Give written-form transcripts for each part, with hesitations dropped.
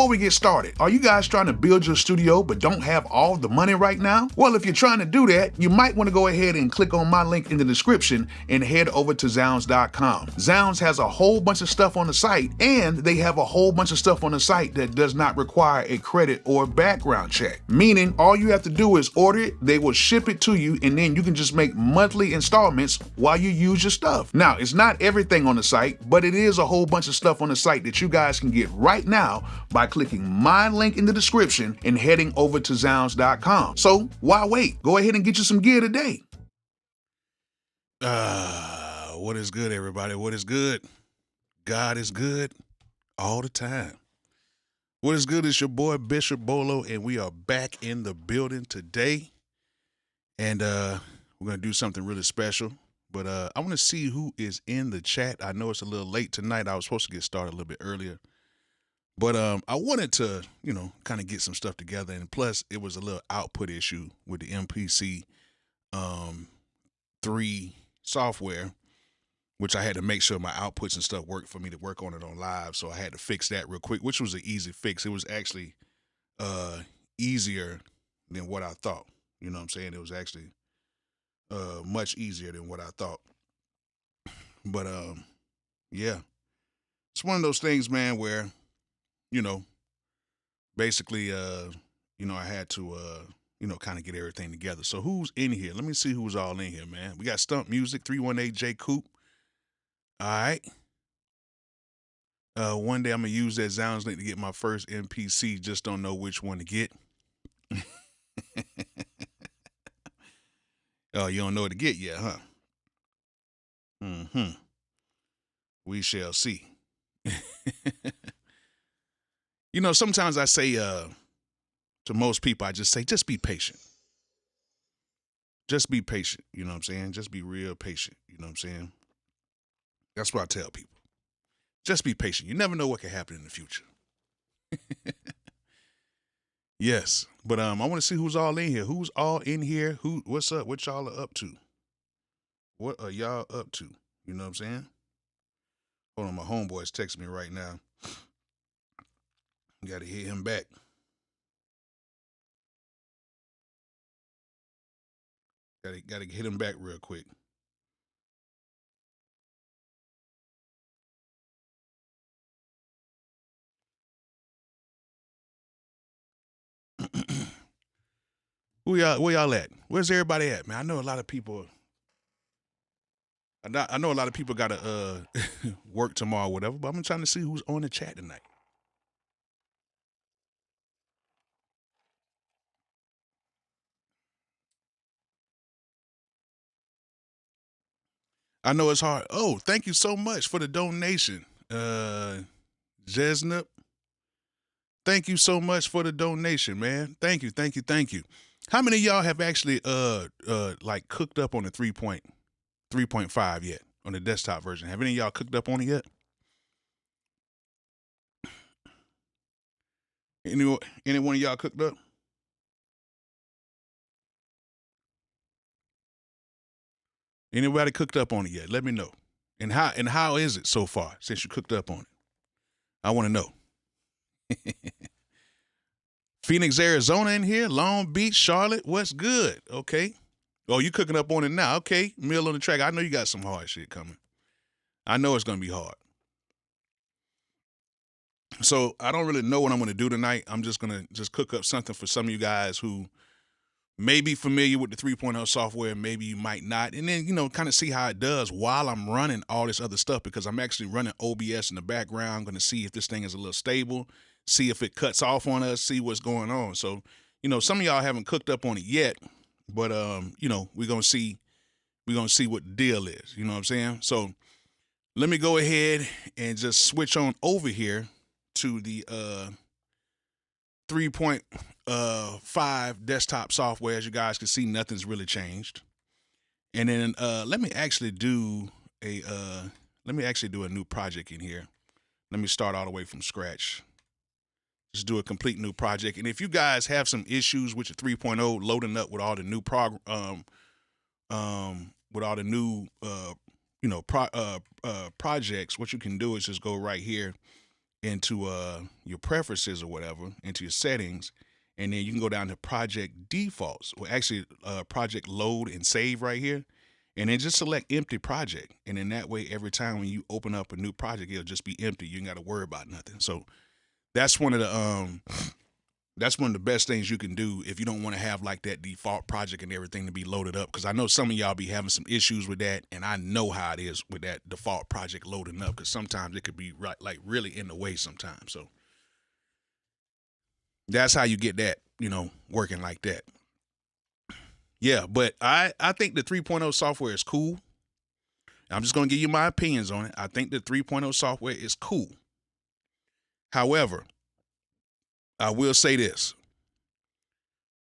before we get started, are you guys trying to build your studio but don't have all the money right now? Well, if you're trying to do that, you might want to go ahead and click on my link in the description and head over to Zounds.com. Zounds has a whole bunch of stuff on the site, and they have a whole bunch of stuff on the site that does not require a credit or background check. Meaning, all you have to do is order it, they will ship it to you, and then you can just make monthly installments while you use your stuff. Now, it's not everything on the site, but it is a whole bunch of stuff on the site that you guys can get right now by clicking my link in the description and heading over to Zounds.com. So why wait? Go ahead and get you some gear today. What is good, everybody? What is good? God is good all the time. What is good? It's your boy Bishop Bolo, and we are back in the building today. And we're gonna do something really special. But I want to see who is in the chat. I know it's a little late tonight. I was supposed to get started a little bit earlier. But I wanted to, kind of get some stuff together. And plus, it was a little output issue with the MPC 3 software, which I had to make sure my outputs and stuff worked for me to work on it on live. So I had to fix that real quick, which was an easy fix. It was actually easier than what I thought. You know what I'm saying? It was actually much easier than what I thought. But yeah, it's one of those things, man, where basically I had to kind of get everything together. So who's in here? Let me see who's all in here, man. We got Stump Music 318 J Coop. All right. One day I'm gonna use that Zounds link to get my first MPC. Just don't know which one to get. Oh, you don't know what to get yet, huh? Mm-hmm. We shall see. Sometimes I say to most people, I just say, just be patient. Just be patient. You know what I'm saying? Just be real patient. You know what I'm saying? That's what I tell people. Just be patient. You never know what can happen in the future. Yes. But I want to see who's all in here. Who's all in here? What's up? What y'all are up to? What are y'all up to? You know what I'm saying? Hold on, my homeboy's texting me right now. Got to hit him back. Got to hit him back real quick. Where y'all at? Where's everybody at, man? I know a lot of people. I know a lot of people got to work tomorrow or whatever, but I'm trying to see who's on the chat tonight. I know it's hard. Oh, thank you so much for the donation. SIGNUP. Thank you so much for the donation, man. Thank you. How many of y'all have actually like cooked up on the 3.5 yet on the desktop version? Have any of y'all cooked up on it yet? Any one of y'all cooked up? Anybody cooked up on it yet? Let me know. And how is it so far since you cooked up on it? I want to know. Phoenix, Arizona in here, Long Beach, Charlotte, what's good? Okay. Oh, you cooking up on it now. Okay. Meal on the track. I know you got some hard shit coming. I know it's going to be hard. So I don't really know what I'm going to do tonight. I'm just going to cook up something for some of you guys who may be familiar with the 3.0 software. Maybe you might not. And then, kind of see how it does while I'm running all this other stuff, because I'm actually running OBS in the background. I'm going to see if this thing is a little stable, see if it cuts off on us, see what's going on. So, some of y'all haven't cooked up on it yet, but, we're going to see what the deal is. You know what I'm saying? So let me go ahead and just switch on over here to the 3.5 desktop software. As you guys can see, nothing's really changed. And then let me actually do a new project in here. Let me start all the way from scratch. Just do a complete new project. And if you guys have some issues with your 3.0 loading up with all the new projects, what you can do is just go right here into your preferences or whatever, into your settings, and then you can go down to project defaults, or actually project load and save right here, and then just select empty project, and then that way every time when you open up a new project, it'll just be empty. You ain't got to worry about nothing. So that's one of the best things you can do if you don't want to have like that default project and everything to be loaded up, because I know some of y'all be having some issues with that, and I know how it is with that default project loading up, because sometimes it could be right, like really in the way sometimes. So that's how you get that, working like that. Yeah, but I think the 3.0 software is cool. I'm just going to give you my opinions on it. I think the 3.0 software is cool. However, I will say this.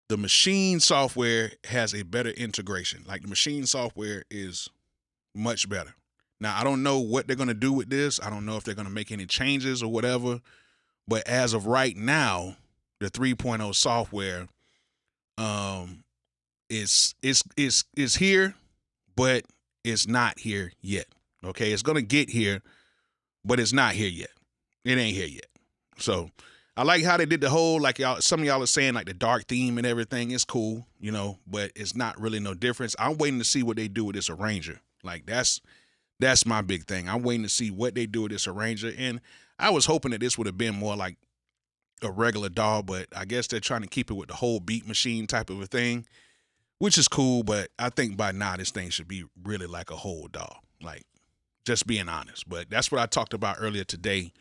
The machine software has a better integration. Like, the machine software is much better. Now, I don't know what they're going to do with this. I don't know if they're going to make any changes or whatever. But as of right now, the 3.0 software is here, but it's not here yet. Okay, it's going to get here, but it's not here yet. It ain't here yet. So I like how they did the whole, like, y'all, some of y'all are saying, like, the dark theme and everything is cool, but it's not really no difference. I'm waiting to see what they do with this arranger. Like, that's my big thing. I'm waiting to see what they do with this arranger. And I was hoping that this would have been more like a regular DAW, but I guess they're trying to keep it with the whole beat machine type of a thing, which is cool. But I think by now this thing should be really like a whole DAW, like, just being honest. But that's what I talked about earlier today.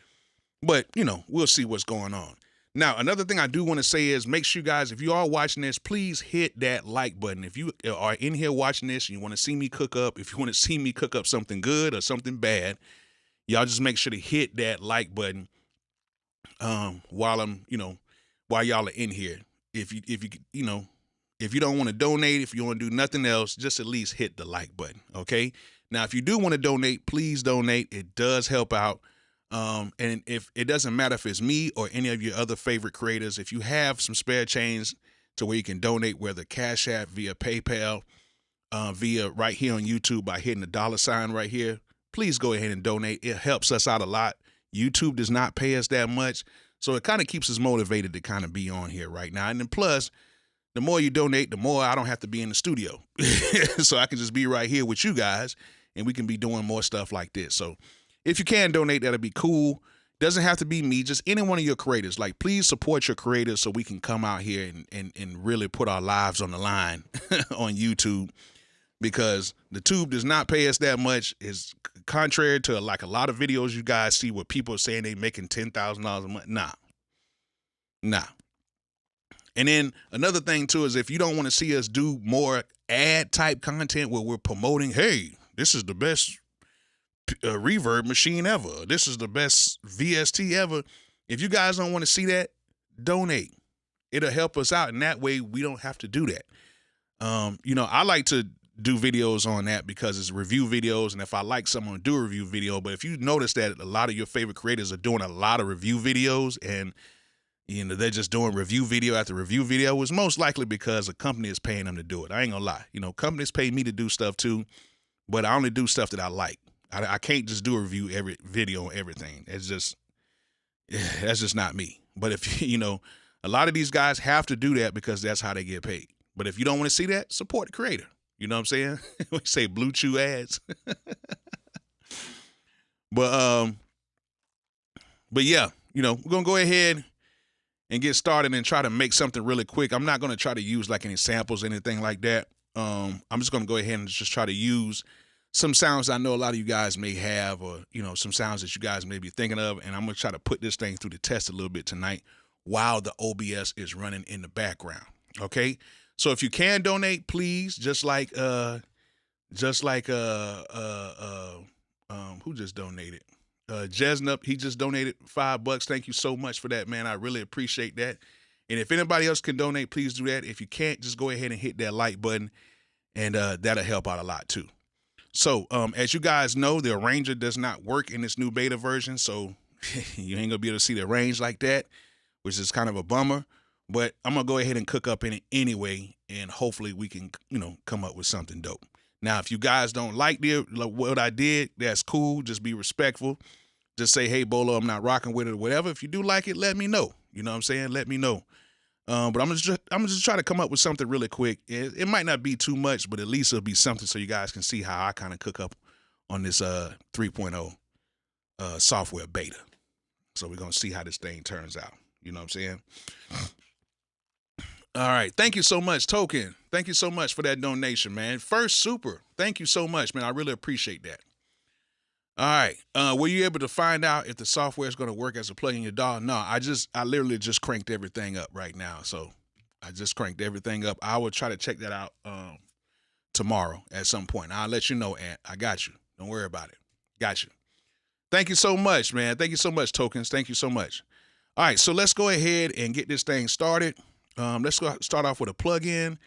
But, we'll see what's going on. Now, another thing I do want to say is, make sure you guys, if you are watching this, please hit that like button. If you are in here watching this and you want to see me cook up, if you want to see me cook up something good or something bad, y'all just make sure to hit that like button while y'all are in here. If you don't want to donate, if you want to do nothing else, just at least hit the like button, okay? Now, if you do want to donate, please donate. It does help out. And if it doesn't matter if it's me or any of your other favorite creators, if you have some spare change to where you can donate, whether Cash App, via PayPal, via right here on YouTube by hitting the $ right here, please go ahead and donate. It helps us out a lot. YouTube does not pay us that much, so it kind of keeps us motivated to kind of be on here right now. And then plus, the more you donate, the more I don't have to be in the studio. So I can just be right here with you guys, and we can be doing more stuff like this. So if you can donate, that'll be cool. Doesn't have to be me, just any one of your creators. Like, please support your creators so we can come out here and really put our lives on the line on YouTube, because the tube does not pay us that much. It's contrary to like a lot of videos you guys see where people are saying they making $10,000 a month. Nah. And then another thing too is, if you don't want to see us do more ad type content where we're promoting, hey, this is the best reverb machine ever, this is the best VST ever. If you guys don't want to see that, donate. It'll help us out, and that way we don't have to do that. I like to do videos on that because it's review videos, and if I like someone to do a review video. But if you notice that a lot of your favorite creators are doing a lot of review videos, and they're just doing review video after review video, it's most likely because a company is paying them to do it. I ain't gonna lie. Companies pay me to do stuff too, but I only do stuff that I like. I can't just do a review every video on everything. That's just not me. But if a lot of these guys have to do that because that's how they get paid. But if you don't want to see that, support the creator. You know what I'm saying? We say blue chew ads. But yeah, we're gonna go ahead and get started and try to make something really quick. I'm not gonna try to use like any samples or anything like that. I'm just gonna go ahead and just try to use some sounds I know a lot of you guys may have, or some sounds that you guys may be thinking of, and I'm gonna try to put this thing through the test a little bit tonight while the OBS is running in the background. Okay, so if you can donate, please, just like who just donated? SIGNUP, he just donated $5. Thank you so much for that, man. I really appreciate that. And if anybody else can donate, please do that. If you can't, just go ahead and hit that like button, and that'll help out a lot too. So, as you guys know, the arranger does not work in this new beta version, so you ain't gonna be able to see the range like that, which is kind of a bummer. But I'm gonna go ahead and cook up in it anyway, and hopefully we can, come up with something dope. Now, if you guys don't like what I did, that's cool. Just be respectful. just say, hey, Bolo, I'm not rocking with it or whatever. If you do like it, let me know. You know what I'm saying? Let me know. But I'm just try to come up with something really quick. It might not be too much, but at least it'll be something so you guys can see how I kind of cook up on this 3.0 software beta. So we're gonna see how this thing turns out. You know what I'm saying? All right. Thank you so much, Token. Thank you so much for that donation, man. First Super. Thank you so much, man. I really appreciate that. All right. Were you able to find out if the software is going to work as a plug in your DAW? No, I literally just cranked everything up right now. So I just cranked everything up. I will try to check that out tomorrow at some point. I'll let you know, Ant. I got you. Don't worry about it. Got you. Thank you so much, man. Thank you so much, Tokens. Thank you so much. All right, so let's go ahead and get this thing started. Let's go start off with a plugin.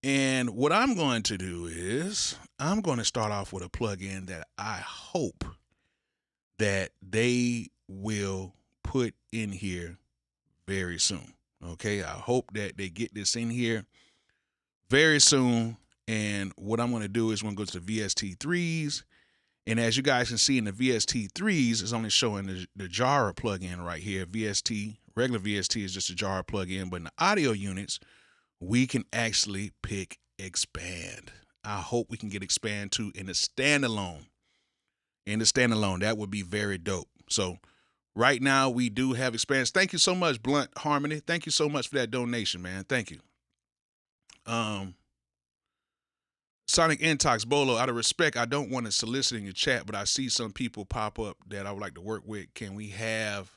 And what I'm going to do is I'm going to start off with a plugin that I hope that they will put in here very soon. Okay, I hope that they get this in here very soon. And what I'm going to do is I'm going to go to the VST3s. And as you guys can see in the VST3s, it's only showing the Jara plugin right here. VST, regular VST is just a Jara plugin. But in the audio units, we can actually pick expand. I hope we can get expand too in the standalone. That would be very dope. So right now we do have expands. Thank you so much, Blunt Harmony. Thank you so much for that donation, man. Thank you. Sonic Intox, Bolo, out of respect, I don't want to solicit in your chat, but I see some people pop up that I would like to work with. Can we have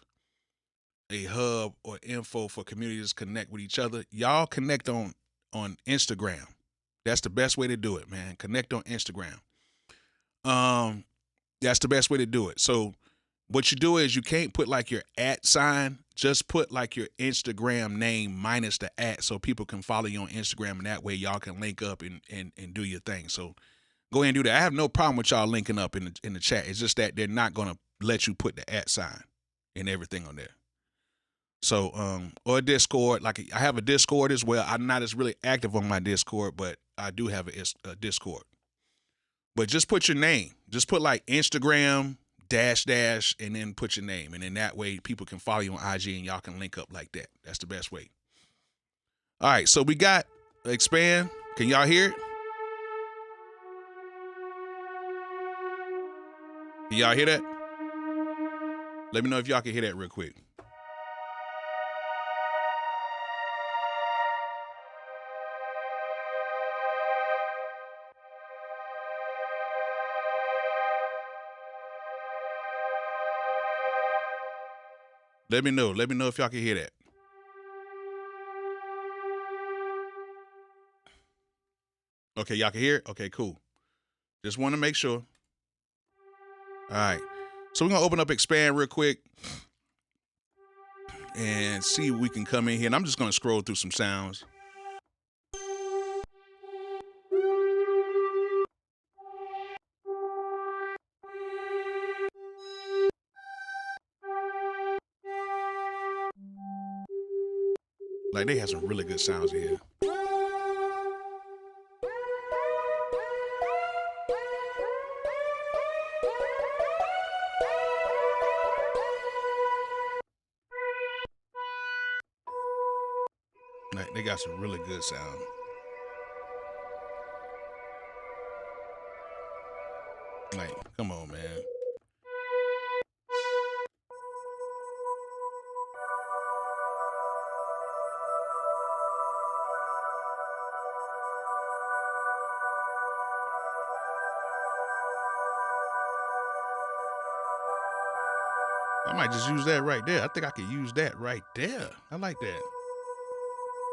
a hub or info for communities to connect with each other? Y'all connect on Instagram. That's the best way to do it, man. Connect on Instagram. That's the best way to do it. So what you do is you can't put like your @ sign. Just put like your Instagram name minus the @ so people can follow you on Instagram, and that way y'all can link up and do your thing. So go ahead and do that. I have no problem with y'all linking up in the chat. It's just that they're not going to let you put the @ sign and everything on there. So, or Discord. Like I have a Discord as well. I'm not as really active on my Discord, but I do have a Discord. But just put your name. Just put like Instagram -- and then put your name. And then that way people can follow you on IG and y'all can link up like that. That's the best way. All right, so we got expand. Can y'all hear it? Can y'all hear that? Let me know if y'all can hear that real quick. Let me know. Let me know if y'all can hear that. Okay, y'all can hear it? Okay, cool. Just want to make sure. All right. So we're going to open up expand real quick and see if we can come in here. And I'm just going to scroll through some sounds. Like, they have some really good sounds in here. Like, they got some really good sound. Like, come on, man. I might just use that right there. I think I could use that right there. I like that.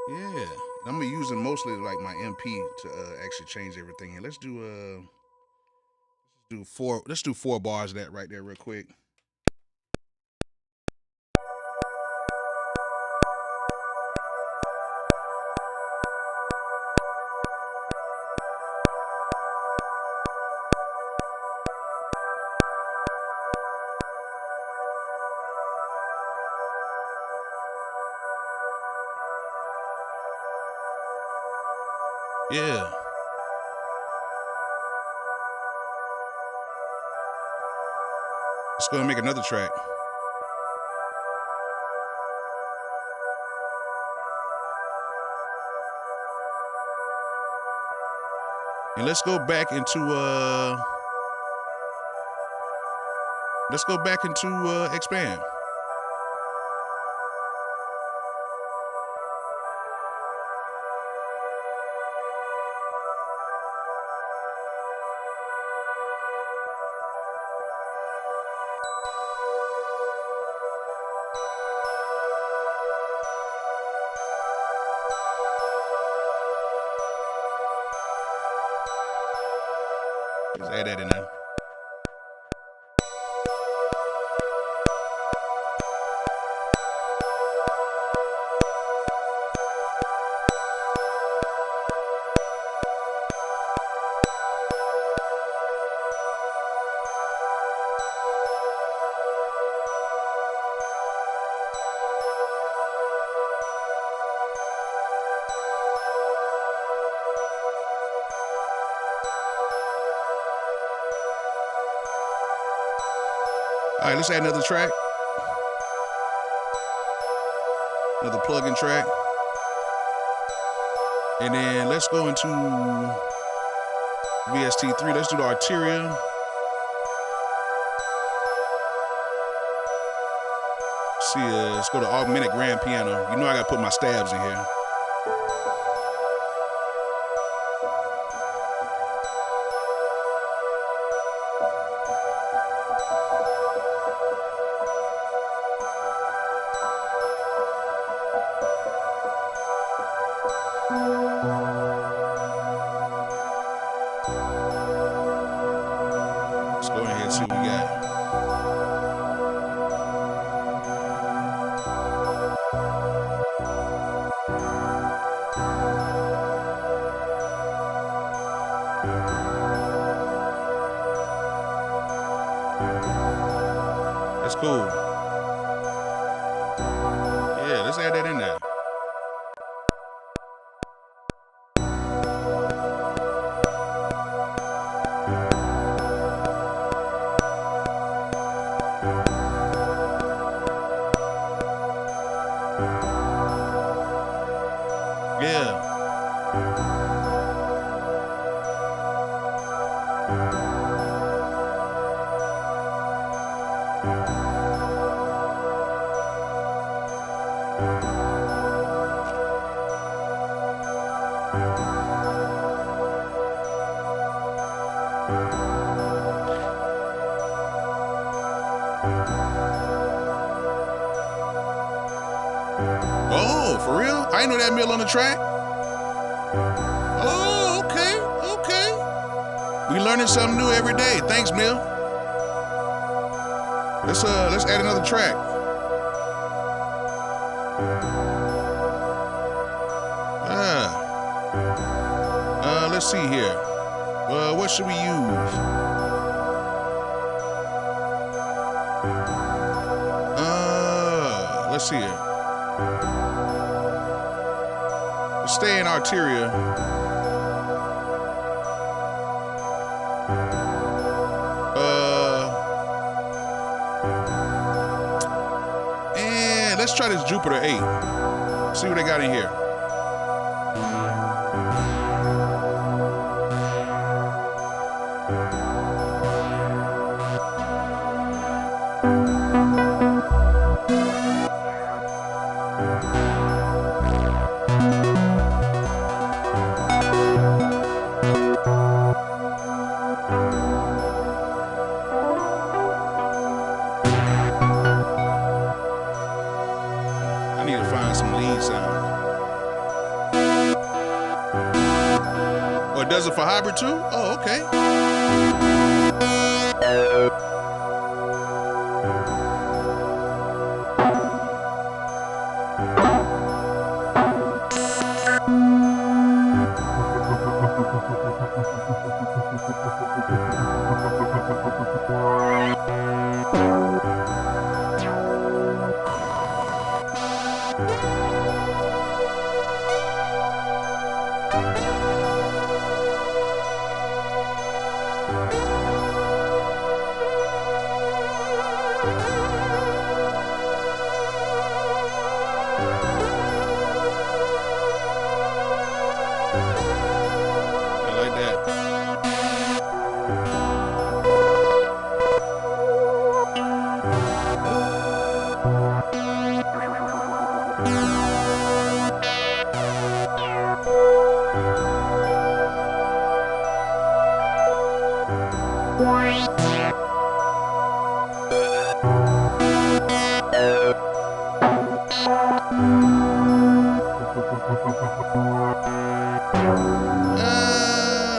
Yeah. I'm gonna use it mostly like my MP to actually change everything. And let's do 4 bars of that right there real quick. Yeah. Let's go and make another track. And let's go back into expand. Just add that in there. All right, let's add another track. Another plug-in track. And then let's go into VST3. Let's do the Arteria. See, let's go to augmented grand piano. You know I gotta put my stabs in here. Let's go ahead and see what we got. That's cool. Yeah, let's add that in there. Yeah. Oh, for real? I didn't know that mill on the track. Oh, okay, okay. We learning something new every day. Thanks, Mill. Let's add another track. Let's see here. What should we use? Let's see here. Let's stay in Arteria. And let's try this Jupiter 8. See what they got in here. I need to find some lead sound. Oh, it does it for hybrid too? Oh, okay.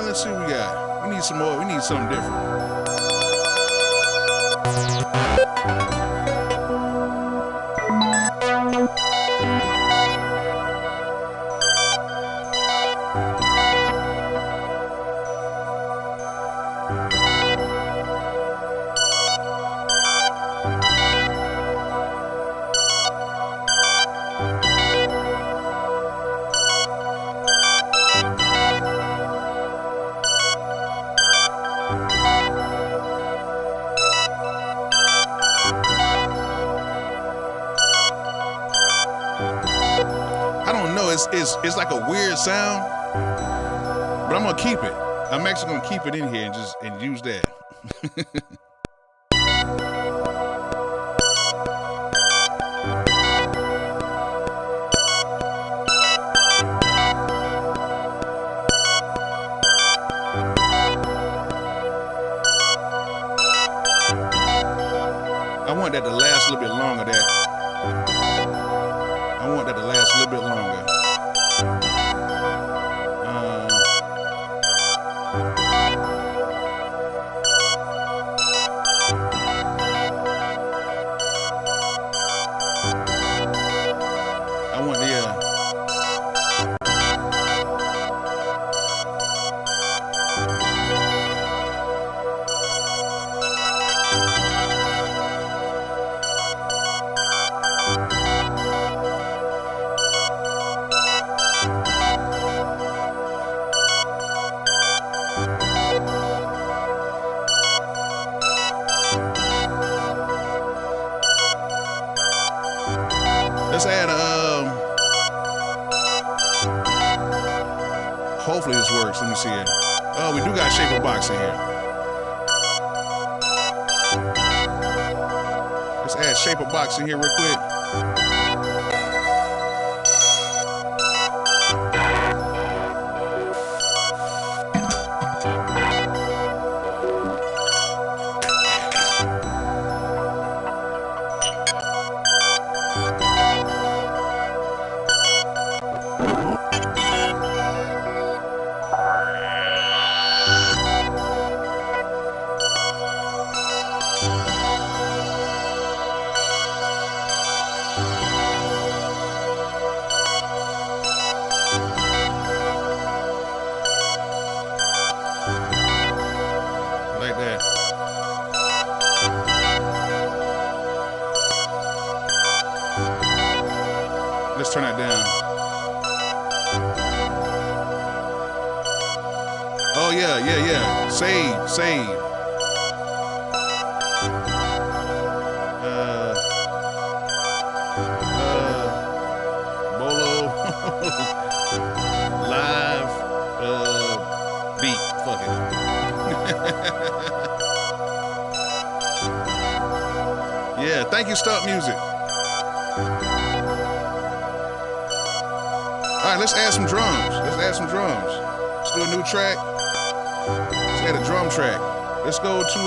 Let's see what we got. We need some more. We need something different. I don't know. It's like a weird sound, but I'm gonna keep it. I'm actually gonna keep it in here and use that. I want that to last a little bit longer. I want that to last a little bit longer. I want let's add hopefully this works. Let me see it. Oh, we do got shape of box in here. Let's add shape of box in here real quick. Like that. Let's turn that down. Oh yeah. Save. Bolo live beat. Fuck it. Yeah, thank you, Stop Music. All right, let's add some drums. Let's do a new track. Let's add a drum track. Let's go to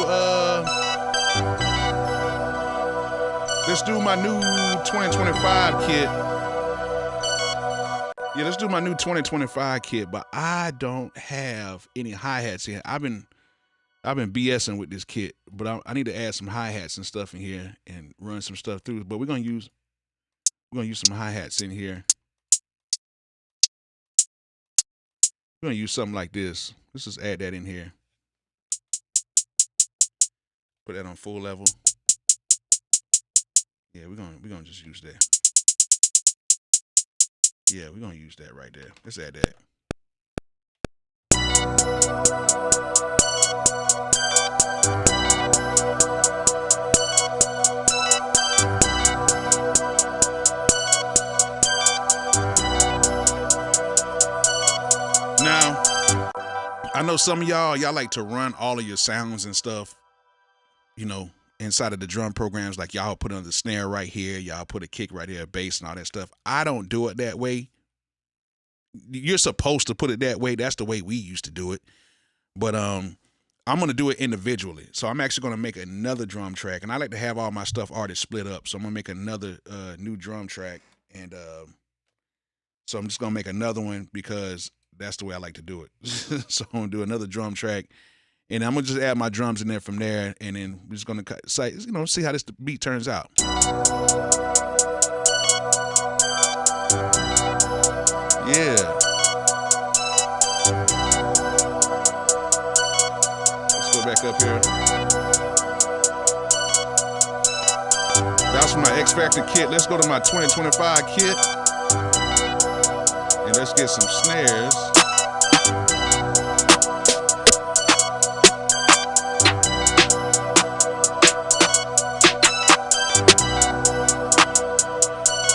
let's do my new 2025 kit. Yeah, let's do my new 2025 kit, but I don't have any hi-hats here. I've been BSing with this kit, but I need to add some hi-hats and stuff in here and run some stuff through. But we're gonna use some hi-hats in here. We're gonna use something like this. Let's just add that in here. Put that on full level. Yeah, we're gonna just use that. Yeah, we're gonna use that right there. Let's add that. Now, I know some of y'all like to run all of your sounds and stuff, you know, inside of the drum programs, like y'all put on the snare right here, y'all put a kick right here, bass and all that stuff. I don't do it that way. You're supposed to put it that way. That's the way we used to do it. But I'm going to do it individually. So I'm actually going to make another drum track. And I like to have all my stuff already split up. So I'm going to make another new drum track. And so I'm just going to make another one because that's the way I like to do it. So I'm going to do another drum track. And I'm going to just add my drums in there from there. And then we're just going to see how this beat turns out. Yeah. Let's go back up here. That's my X Factor kit. Let's go to my 2025 kit. And let's get some snares.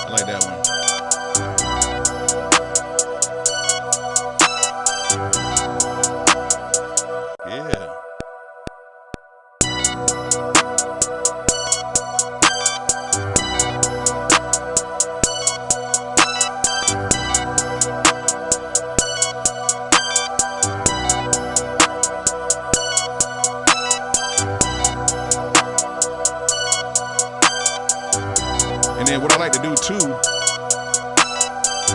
I like that one. Yeah. And then what I like to do too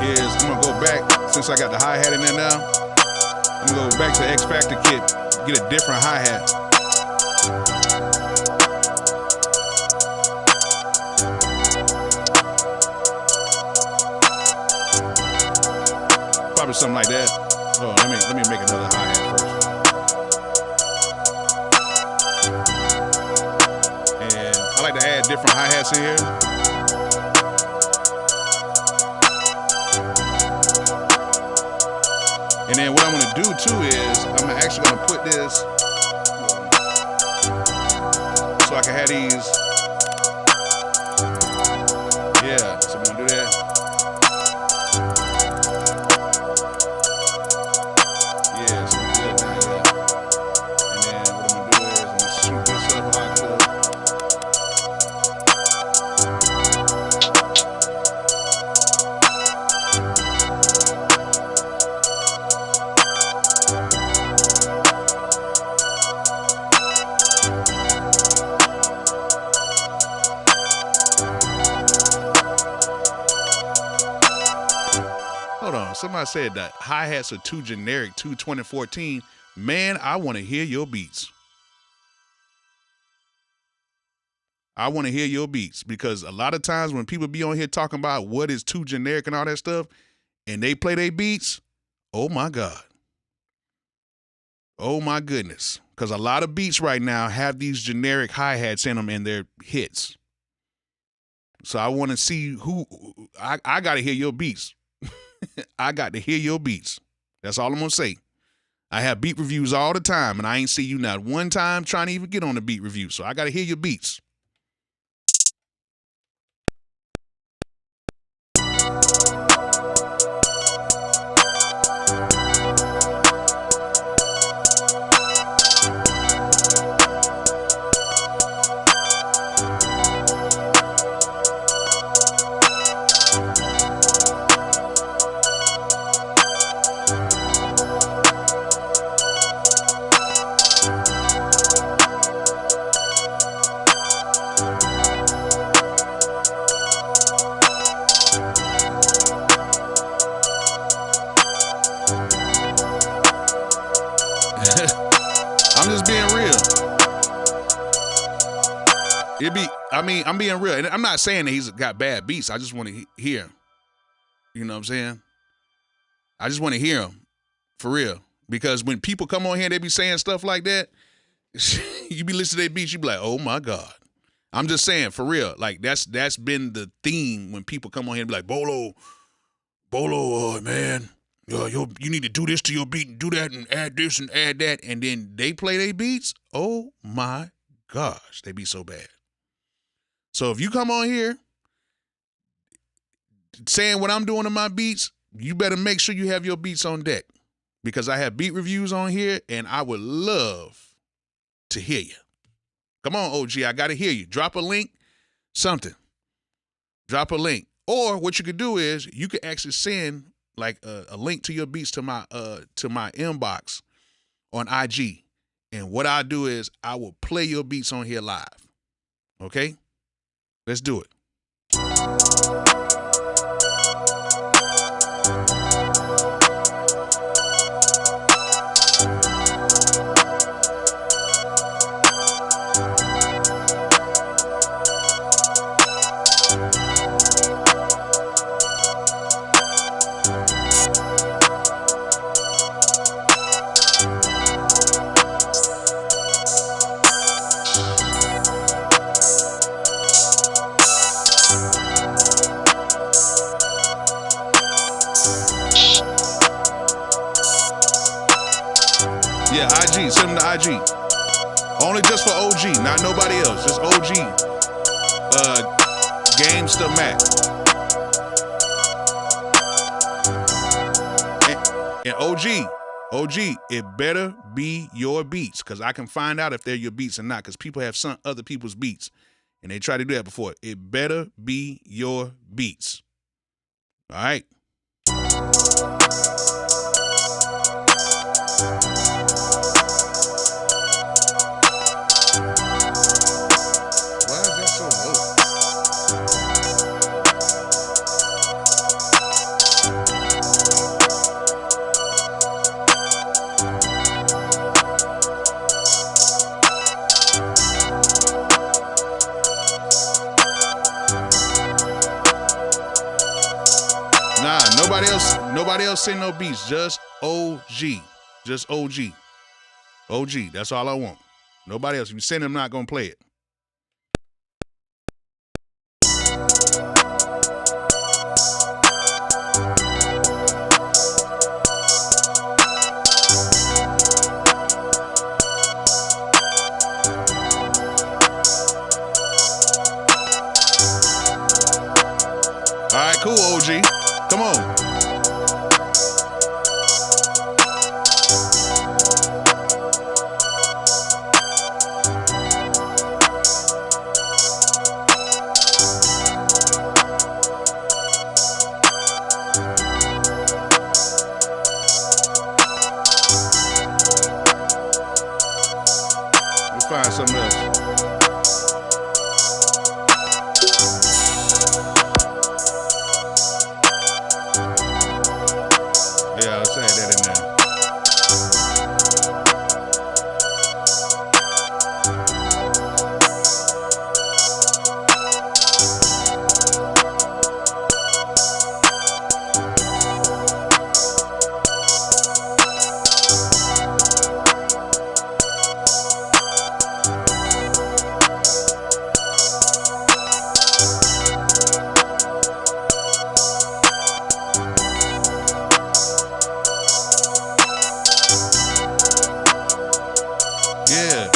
is I'm gonna go back, since I got the hi-hat in there now, I'm gonna go back to the X Factor kit, get a different hi-hat. Probably something like that. Oh, let me make another hi-hat first. And I like to add different hi-hats in here. And then what I'm gonna do too is I'm actually gonna put this so I can have these. Yeah, so I'm gonna do that. Yeah, so I'm good now, yeah. And then what I'm gonna do is I'm gonna shoot this up high clip. Hold on, somebody said that hi-hats are too generic, 2014. Man, I want to hear your beats. I want to hear your beats because a lot of times when people be on here talking about what is too generic and all that stuff, and they play their beats, oh my God. Oh my goodness. Because a lot of beats right now have these generic hi-hats in them and they're hits. So I want to see I got to hear your beats. I got to hear your beats. That's all I'm going to say. I have beat reviews all the time, and I ain't see you not one time trying to even get on the beat review. So I got to hear your beats. I'm just being real. I'm being real. And I'm not saying that he's got bad beats. I just want to hear him. You know what I'm saying? I just want to hear him. For real. Because when people come on here, they be saying stuff like that. You be listening to their beats, you be like, oh my God. I'm just saying, for real. Like, that's been the theme when people come on here and be like, Bolo, oh, man. You need to do this to your beat and do that and add this and add that. And then they play their beats. Oh my gosh, they be so bad. So if you come on here saying what I'm doing to my beats, you better make sure you have your beats on deck. Because I have beat reviews on here and I would love to hear you. Come on, OG, I got to hear you. Drop a link, something. Drop a link. Or what you could do is you could actually send like a link to your beats to my inbox on IG. And what I'll do is I will play your beats on here live. Okay? Let's do it. Yeah, IG. Send them to IG. Only just for OG, not nobody else. Just OG. Gamester Mac. And OG, it better be your beats, because I can find out if they're your beats or not, because people have sung other people's beats, and they tried to do that before. It better be your beats. All right? Nah, nobody else send no beats. Just OG. Just OG. OG. That's all I want. Nobody else. If you send them, I'm not gonna play it. All right, cool, OG. Come on. Let's find something else. Yeah, let's add that in there. Yeah.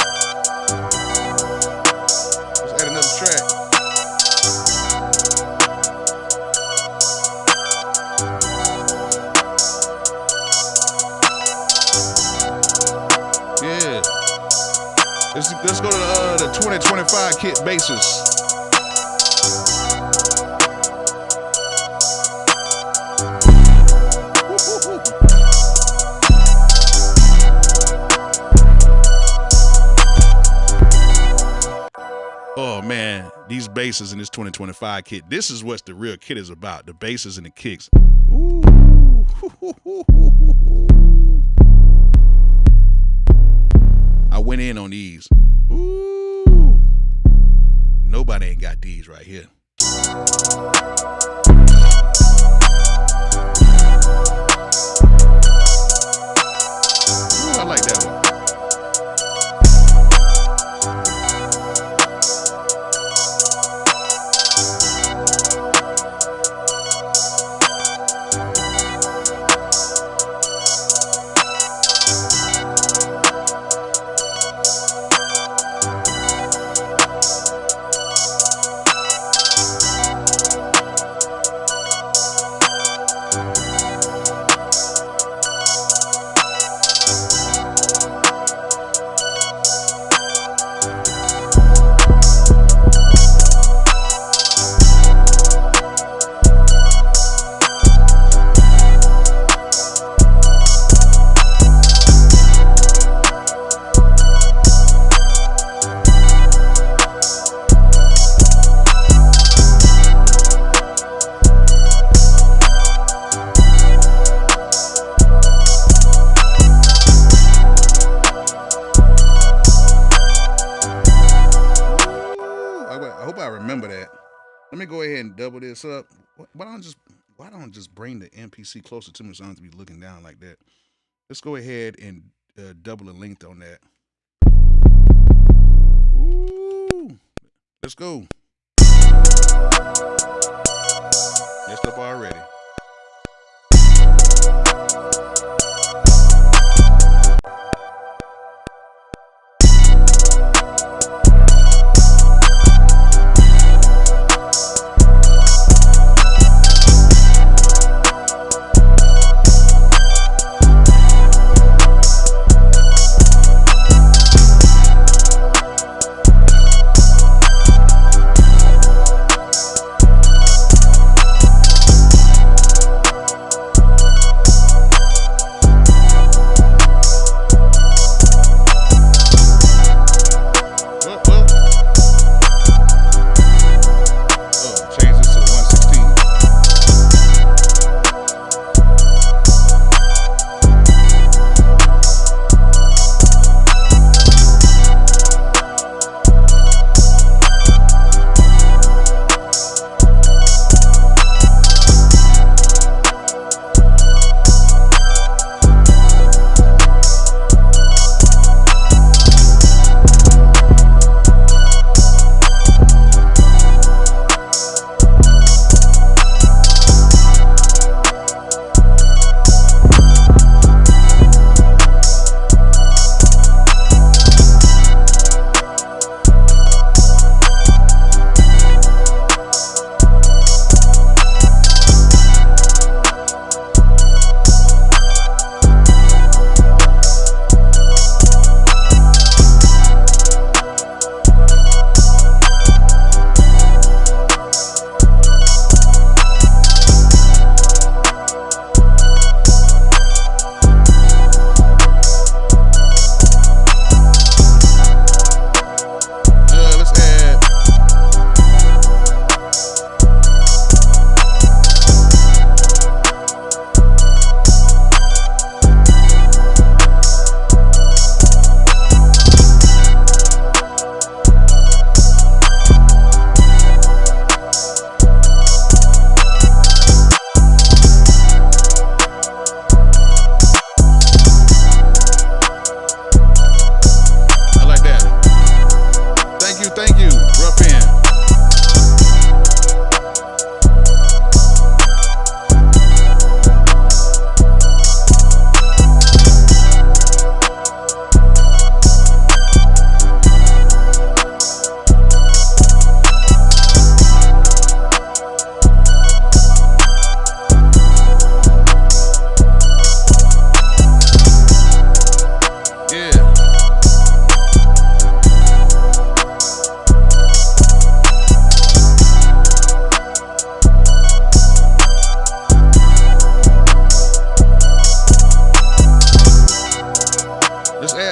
Let's add another track. Yeah. Let's go to the 2025 kit basis. Oh man, these basses in this 2025 kit. This is what the real kit is about. The basses and the kicks. Ooh. I went in on these. Ooh. Nobody ain't got these right here. Ooh, I like that one. and double this up. Why don't I just bring the MPC closer to me so I don't have to be looking down like that? Let's go ahead and double the length on that. Ooh, let's go. Messed up already.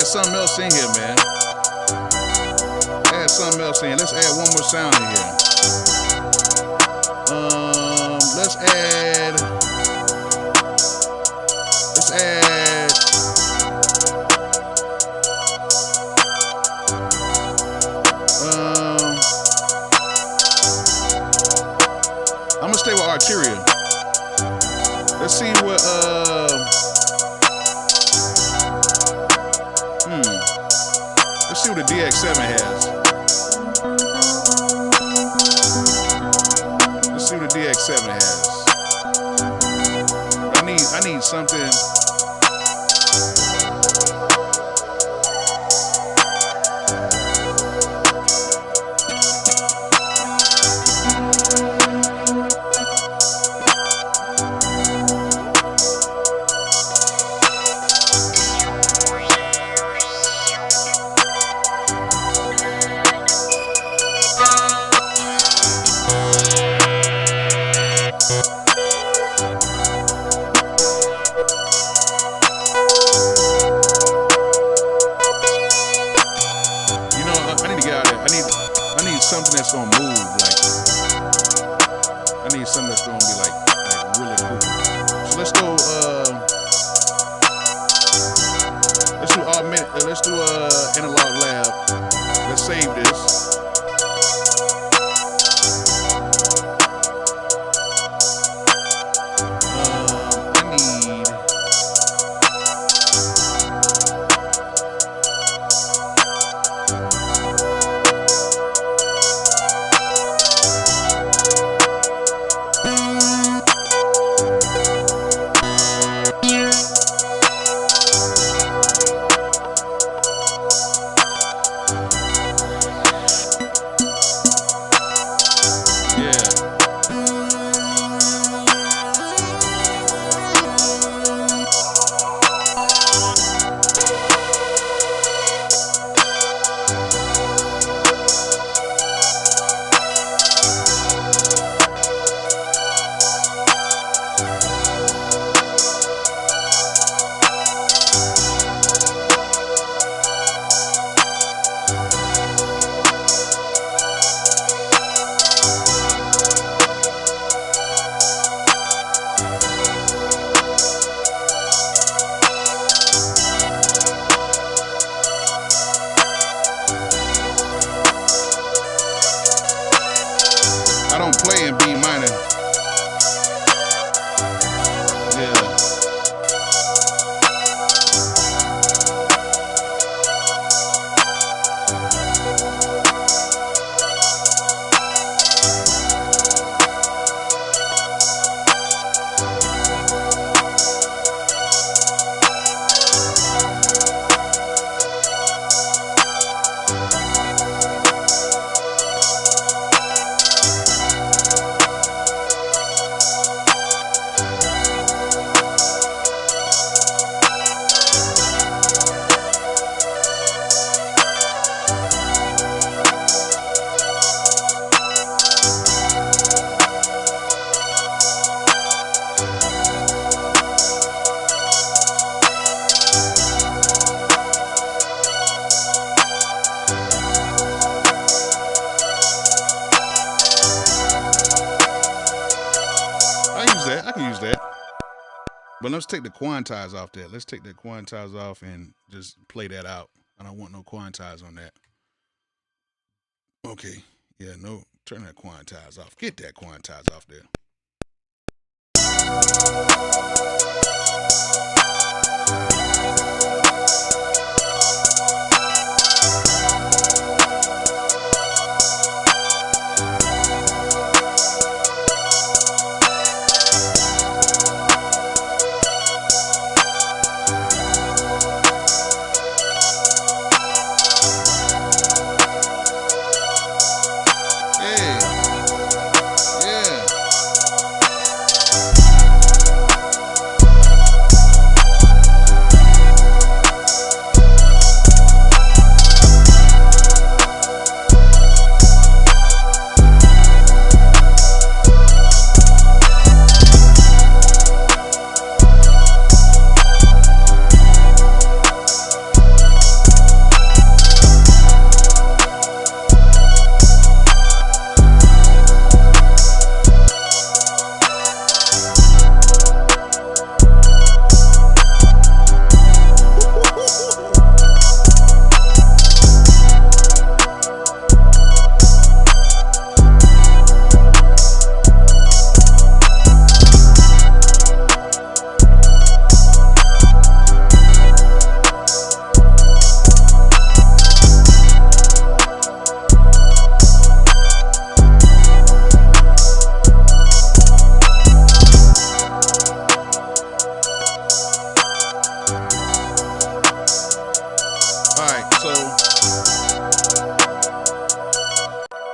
Something else in here, man. Add something else in. Let's add one more sound in here. Let's add. I'm gonna stay with Arteria. Let's see what let's see what the DX7 has. Let's see what the DX7 has. I need something. Something that's gonna move, like I need something that's gonna be like really cool. So let's go. Let's do analog lab. Let's save this. that. I can use that. But let's take the quantize off there. Let's take the quantize off and just play that out. I don't want no quantize on that. Okay. Yeah, no. Turn that quantize off. Get that quantize off there.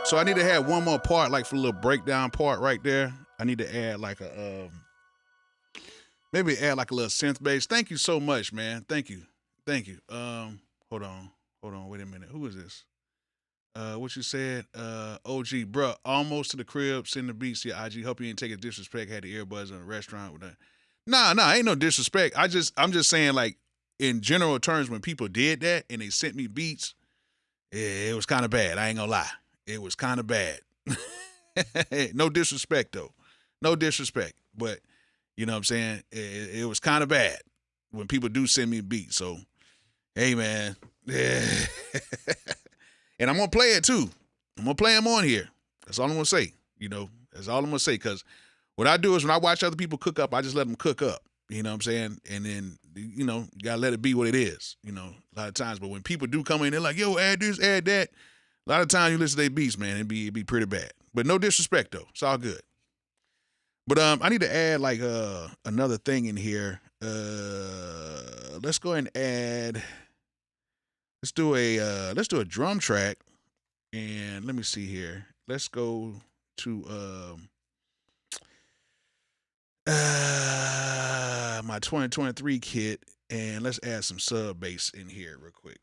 So I need to have one more part, like for a little breakdown part right there. I need to add like a maybe add like a little synth bass. Thank you so much, man. Thank you. Hold on, wait a minute. Who is this? What you said? OG, bruh, almost to the crib, send the beats to your IG. Hope you didn't take a disrespect, had the earbuds in a restaurant with that. Nah, ain't no disrespect. I'm just saying, like, in general terms, when people did that and they sent me beats, it was kind of bad. I ain't gonna lie. It was kind of bad. No disrespect, though. No disrespect. But, you know what I'm saying? It was kind of bad when people do send me beats. So, hey, man. Yeah. And I'm going to play it, too. I'm going to play them on here. That's all I'm going to say. You know, that's all I'm going to say. Because what I do is when I watch other people cook up, I just let them cook up. You know what I'm saying? And then, you know, you got to let it be what it is, you know, a lot of times. But when people do come in, they're like, yo, add this, add that. A lot of times you listen to their beats, man, it'd be pretty bad. But no disrespect, though. It's all good. But I need to add, like, another thing in here. Let's go ahead and add, let's do a drum track. And let me see here. Let's go to my 2023 kit, and let's add some sub bass in here real quick.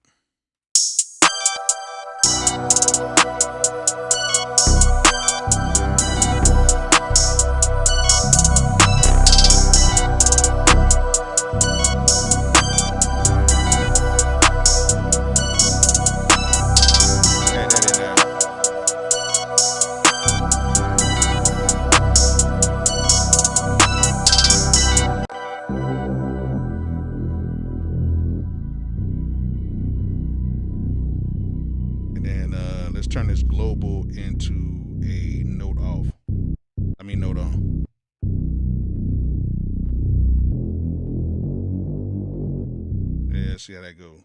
Turn this global into a note off. I mean note on. Yeah, see how that goes.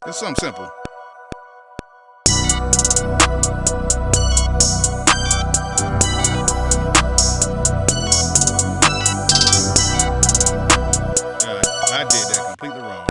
It's something simple. I did that completely wrong.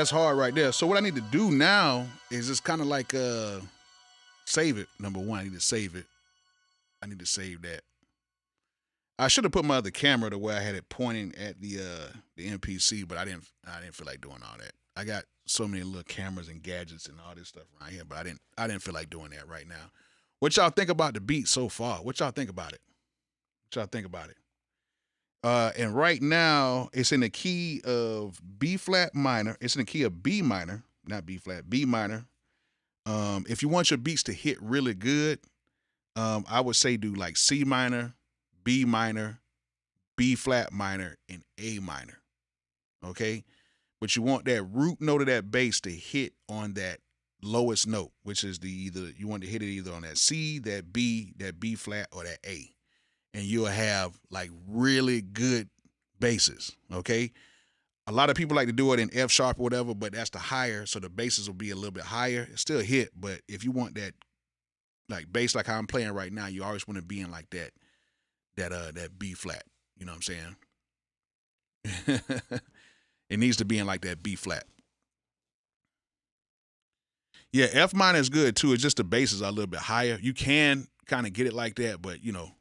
That's hard right there. So what I need to do now is just kind of like save it. Number one, I need to save it. I need to save that. I should have put my other camera to where I had it pointing at the MPC, but I didn't feel like doing all that. I got so many little cameras and gadgets and all this stuff around here, but I didn't feel like doing that right now. What y'all think about the beat so far? What y'all think about it? What y'all think about it? And right now, it's in the key of B flat minor. It's in the key of B minor, not B flat, B minor. If you want your beats to hit really good, I would say do like C minor, B minor, B flat minor, and A minor. Okay? But you want that root note of that bass to hit on that lowest note, which is you want to hit it either on that C, that B flat, or that A. And you'll have like really good basses, okay? A lot of people like to do it in F sharp or whatever, but that's the higher, so the basses will be a little bit higher. It's still hit, but if you want that like bass like how I'm playing right now, you always want to be in like that B flat. You know what I'm saying? It needs to be in like that B flat. Yeah, F minor is good too. It's just the basses are a little bit higher. You can kind of get it like that, but you know,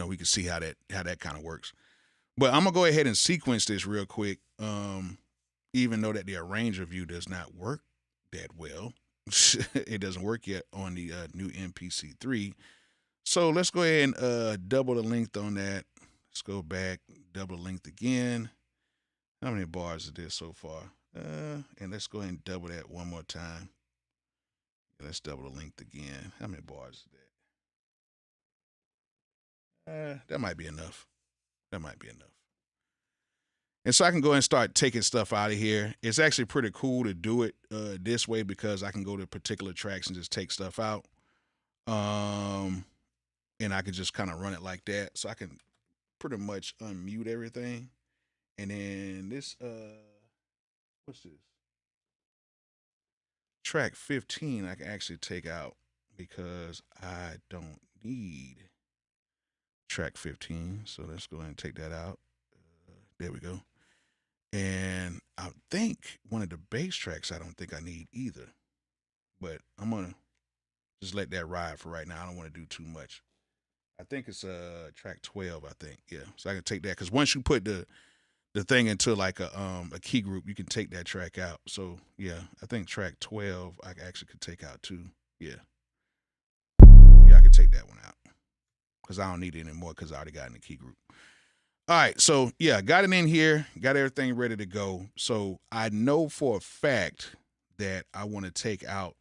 we can see how that kind of works. But I'm gonna go ahead and sequence this real quick. Even though that the arranger view does not work that well, it doesn't work yet on the new MPC 3. So let's go ahead and double the length on that. Let's go back, double the length again. How many bars is this so far? And let's go ahead and double that one more time. Let's double the length again. How many bars is that? That might be enough. That might be enough. And so I can go and start taking stuff out of here. It's actually pretty cool to do it this way because I can go to particular tracks and just take stuff out. And I can just kind of run it like that. So I can pretty much unmute everything. And then this, what's this? Track 15 I can actually take out because I don't need track 15. So let's go ahead and take that out. There we go. And I think one of the bass tracks I don't think I need either. But I'm going to just let that ride for right now. I don't want to do too much. I think it's track 12, I think. Yeah. So I can take that because once you put the thing into like a key group, you can take that track out. So yeah, I think track 12 I actually could take out too. Yeah. Yeah, I could take that one out because I don't need it anymore because I already got in the key group. All right, so yeah, got it in here, got everything ready to go. So I know for a fact that I want to take out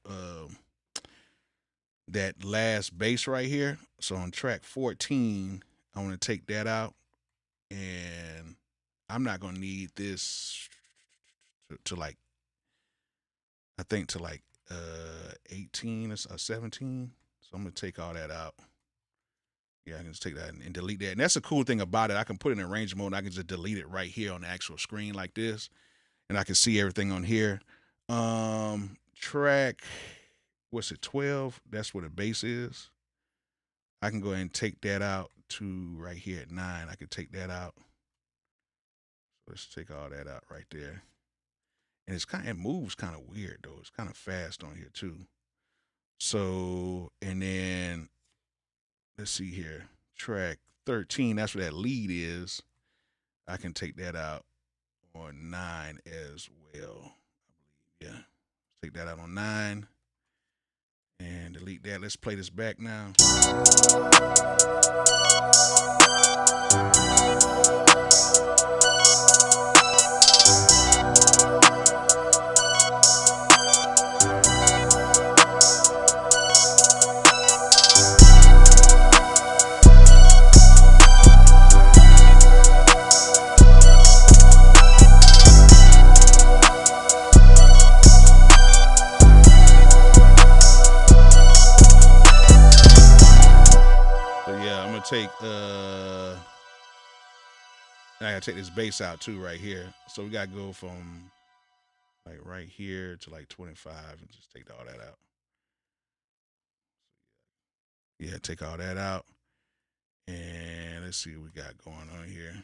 that last bass right here. So on track 14, I want to take that out, and I'm not gonna need this to like, I think to like 18 or 17. So I'm gonna take all that out. Yeah, I can just take that and delete that. And that's the cool thing about it. I can put it in arrange mode and I can just delete it right here on the actual screen like this. And I can see everything on here. Track, what's it, 12? That's where the bass is. I can go ahead and take that out to right here at 9. I can take that out. Let's take all that out right there. And it moves kind of weird though. It's kind of fast on here too. So, and then let's see here. Track 13, that's where that lead is. I can take that out on 9 as well. I believe, yeah. Take that out on 9. And delete that. Let's play this back now. I gotta take this bass out too right here. So we gotta go from like right here to like 25 and just take all that out. Yeah, take all that out. And let's see what we got going on here.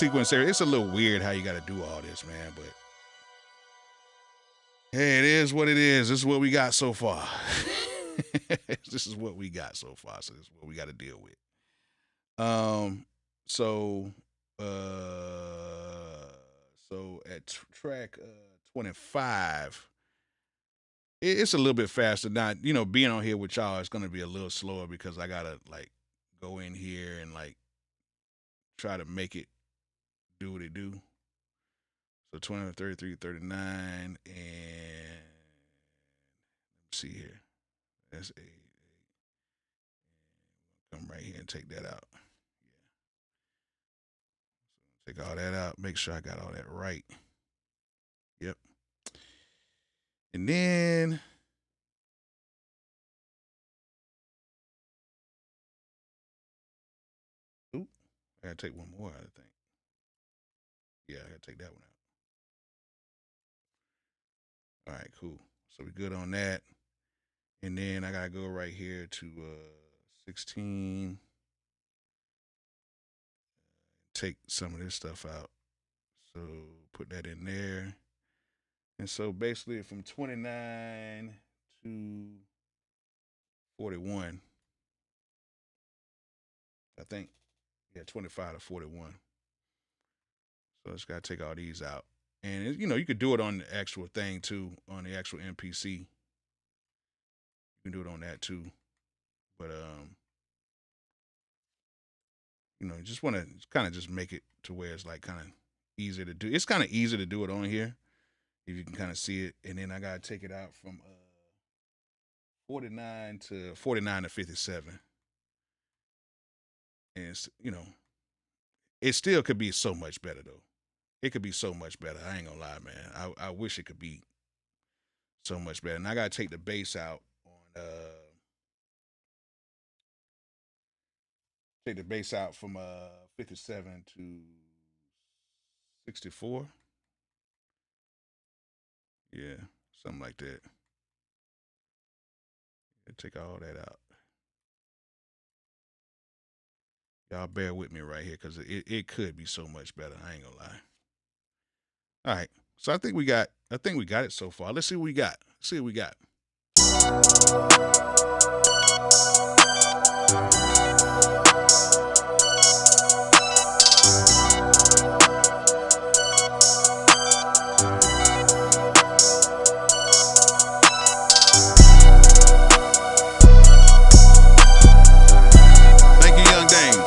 sequence there. It's a little weird how you got to do all this, man. But hey, it is what it is. This is what we got so far. This is what we got so far. So this is what we got to deal with. So at track 25, it's a little bit faster. Not, being on here with y'all, it's gonna be a little slower because I gotta like go in here and like try to make it do what it do. So 20, 33, 39, and let me see here. That's a come right here and take that out. Yeah. Take all that out. Make sure I got all that right. Yep. And then I gotta take one more, I think. Yeah, I gotta take that one out. All right, cool. So we're good on that. And then I gotta go right here to 16. Take some of this stuff out. So put that in there. And so basically from 29 to 41, I think. Yeah, 25 to 41. So I just got to take all these out. And, you could do it on the actual thing, too, on the actual MPC. You can do it on that, too. But, you just want to kind of just make it to where it's, like, kind of easier to do. It's kind of easy to do it on here, if you can kind of see it. And then I got to take it out from 49 to 57. And, it still could be so much better, though. It could be so much better. I ain't gonna lie, man. I wish it could be so much better. And I gotta take the bass out on take the bass out from 57 to 64. Yeah, something like that. Yeah, take all that out. Y'all bear with me right here because it could be so much better. I ain't gonna lie. All right. So I think we got it so far. Let's see what we got. See what we got. Thank you, Young Dane.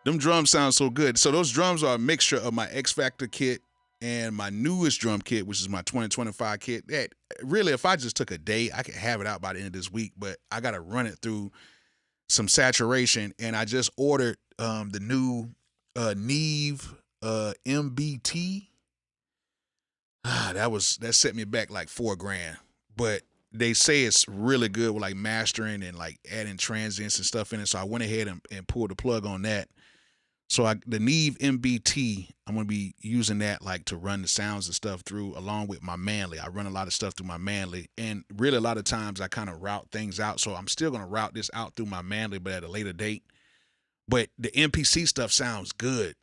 Them drums sound so good. So those drums are a mixture of my X Factor kit and my newest drum kit, which is my 2025 kit. That really, if I just took a day, I could have it out by the end of this week, but I got to run it through some saturation. And I just ordered the new Neve MBT. That set me back like $4,000. But they say it's really good with like mastering and like adding transients and stuff in it. So I went ahead and pulled the plug on that. So the Neve MBT, I'm gonna be using that like to run the sounds and stuff through, along with my Manley. I run a lot of stuff through my Manley, and really a lot of times I kind of route things out. So I'm still gonna route this out through my Manley, but at a later date. But the MPC stuff sounds good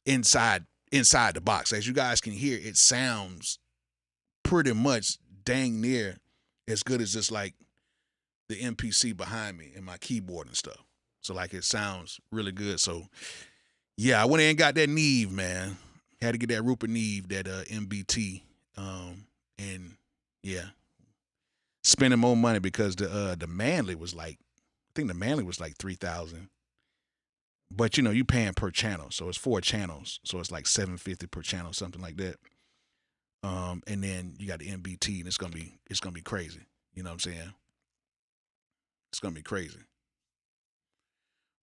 inside the box. As you guys can hear, it sounds pretty much dang near as good as just like the MPC behind me and my keyboard and stuff. So like it sounds really good. So yeah, I went in and got that Neve, man. Had to get that Rupert Neve, that MBT. And yeah, spending more money because the Manley was like, I think the Manley was like $3,000. But you know, you paying per channel, so it's 4 channels, so it's like $750 per channel, something like that. And then you got the MBT, and it's gonna be crazy. You know what I'm saying? It's gonna be crazy.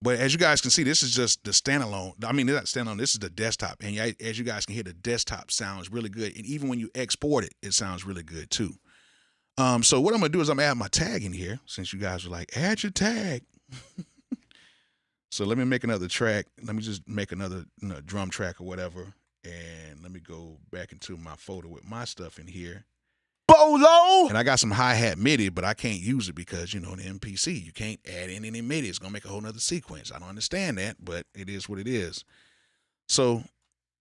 But as you guys can see, this is just the standalone. I mean, not standalone. This is the desktop, and as you guys can hear, the desktop sounds really good, and even when you export it, it sounds really good too. So what I'm gonna do is I'm gonna add my tag in here, since you guys were like, add your tag. So let me make another track. Let me just make another drum track or whatever. And let me go back into my folder with my stuff in here. Bolo! And I got some hi-hat MIDI, but I can't use it because, you know, the MPC, you can't add in any MIDI. It's going to make a whole nother sequence. I don't understand that, but it is what it is. So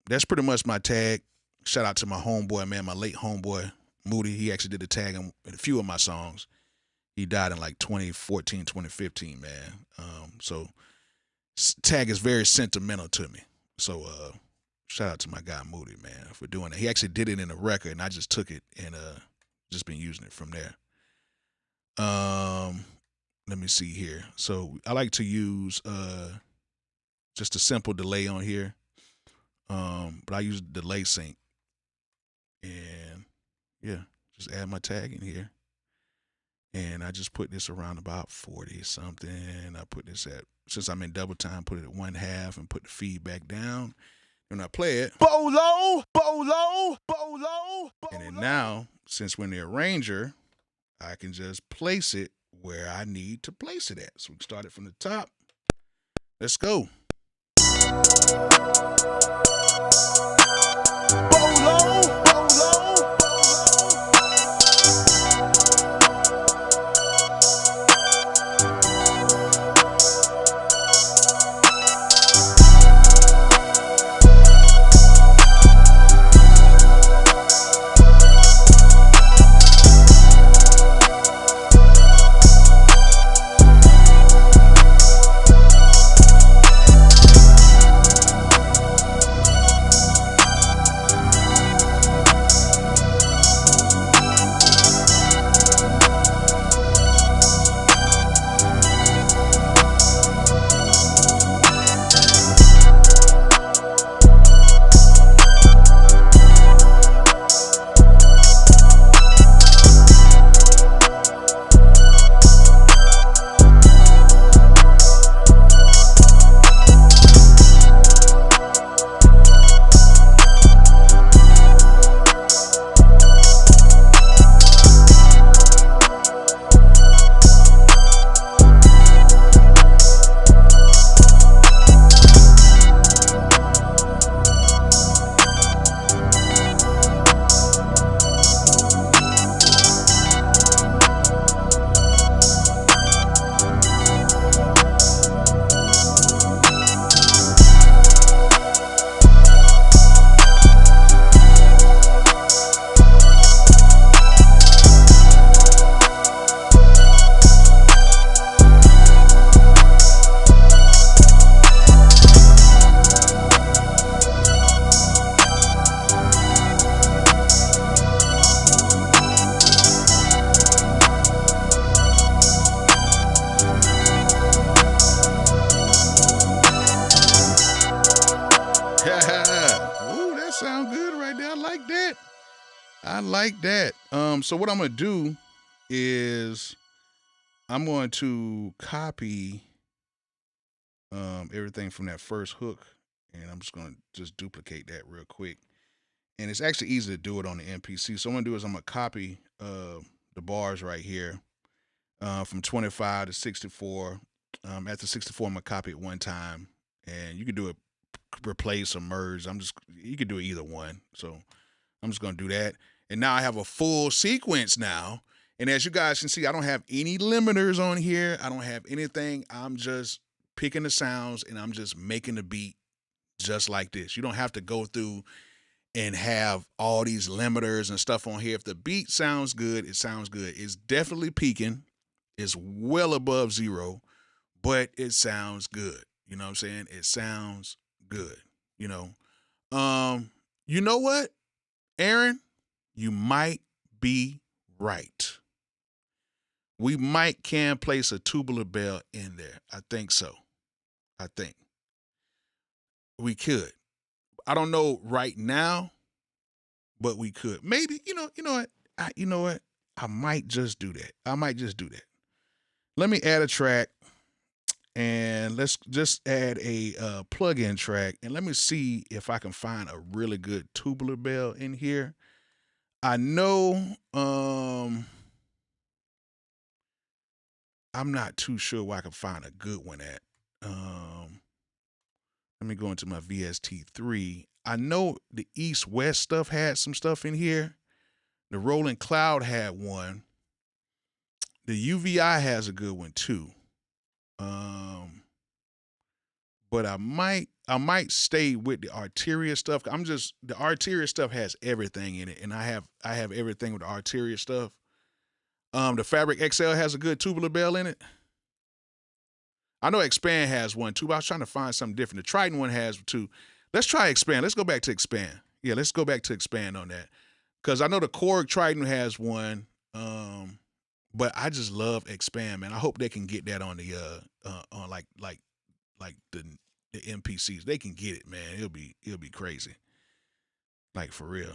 that's pretty much my tag. Shout out to my homeboy, man, my late homeboy, Moody. He actually did the tag in a few of my songs. He died in like 2014, 2015, man. So tag is very sentimental to me. So shout out to my guy Moody, man, for doing that. He actually did it in a record, and I just took it and just been using it from there. Let me see here. So I like to use just a simple delay on here, but I use delay sync, and yeah, just add my tag in here. And I just put this around about 40 something. I put this at, since I'm in double time, put it at 1/2 and put the feedback down. When I play it, Bolo! Bolo! Bolo! and then now, since we're in the arranger, I can just place it where I need to place it at. So we can start it from the top. Let's go. Bolo! Bolo! I like that. So what I'm gonna do is I'm going to copy everything from that first hook And I'm just going to just duplicate that real quick. And it's actually easy to do it on the MPC. So what I'm going to do is I'm going to copy the bars right here from 25 to 64. At the 64, I'm going to copy it one time. And you can do it, replace or merge. You can do either one. So I'm just going to do that. And now I have a full sequence now. And as you guys can see, I don't have any limiters on here. I don't have anything. I'm just picking the sounds and I'm just making the beat just like this. You don't have to go through and have all these limiters and stuff on here. If the beat sounds good, it sounds good. It's definitely peaking. It's well above 0, but it sounds good. You know what I'm saying? It sounds good. You know what, Aaron? You might be right. We can place a tubular bell in there. I think so. I think we could. I don't know right now, but we could. Maybe, you know what? I might just do that. Let me add a track, and let's just add a plug-in track, and let me see if I can find a really good tubular bell in here. I know I'm not too sure where I can find a good one at. Let me go into my VST3. I know the East-West stuff had some stuff in here. The Rolling Cloud had one. The UVI has a good one too. But I might stay with the Arteria stuff. The Arteria stuff has everything in it, and I have everything with the Arteria stuff. The Fabric XL has a good tubular bell in it. I know Expand has one too, but I was trying to find something different. The Triton one has two. Let's try Expand. Let's go back to Expand. Yeah, let's go back to Expand on that. Because I know the Korg Triton has one, but I just love Expand, man. I hope they can get that on the on like the MPCs. They can get it, man. It'll be crazy. Like for real.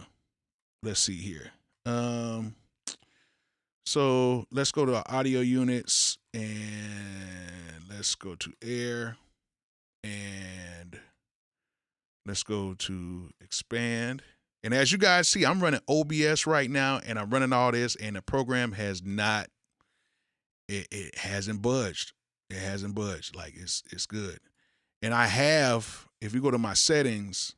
Let's see here. So let's go to our audio units and let's go to air and let's go to expand. And as you guys see, I'm running OBS right now and I'm running all this and the program has not, it hasn't budged. It hasn't budged. Like it's good. And I have, if you go to my settings,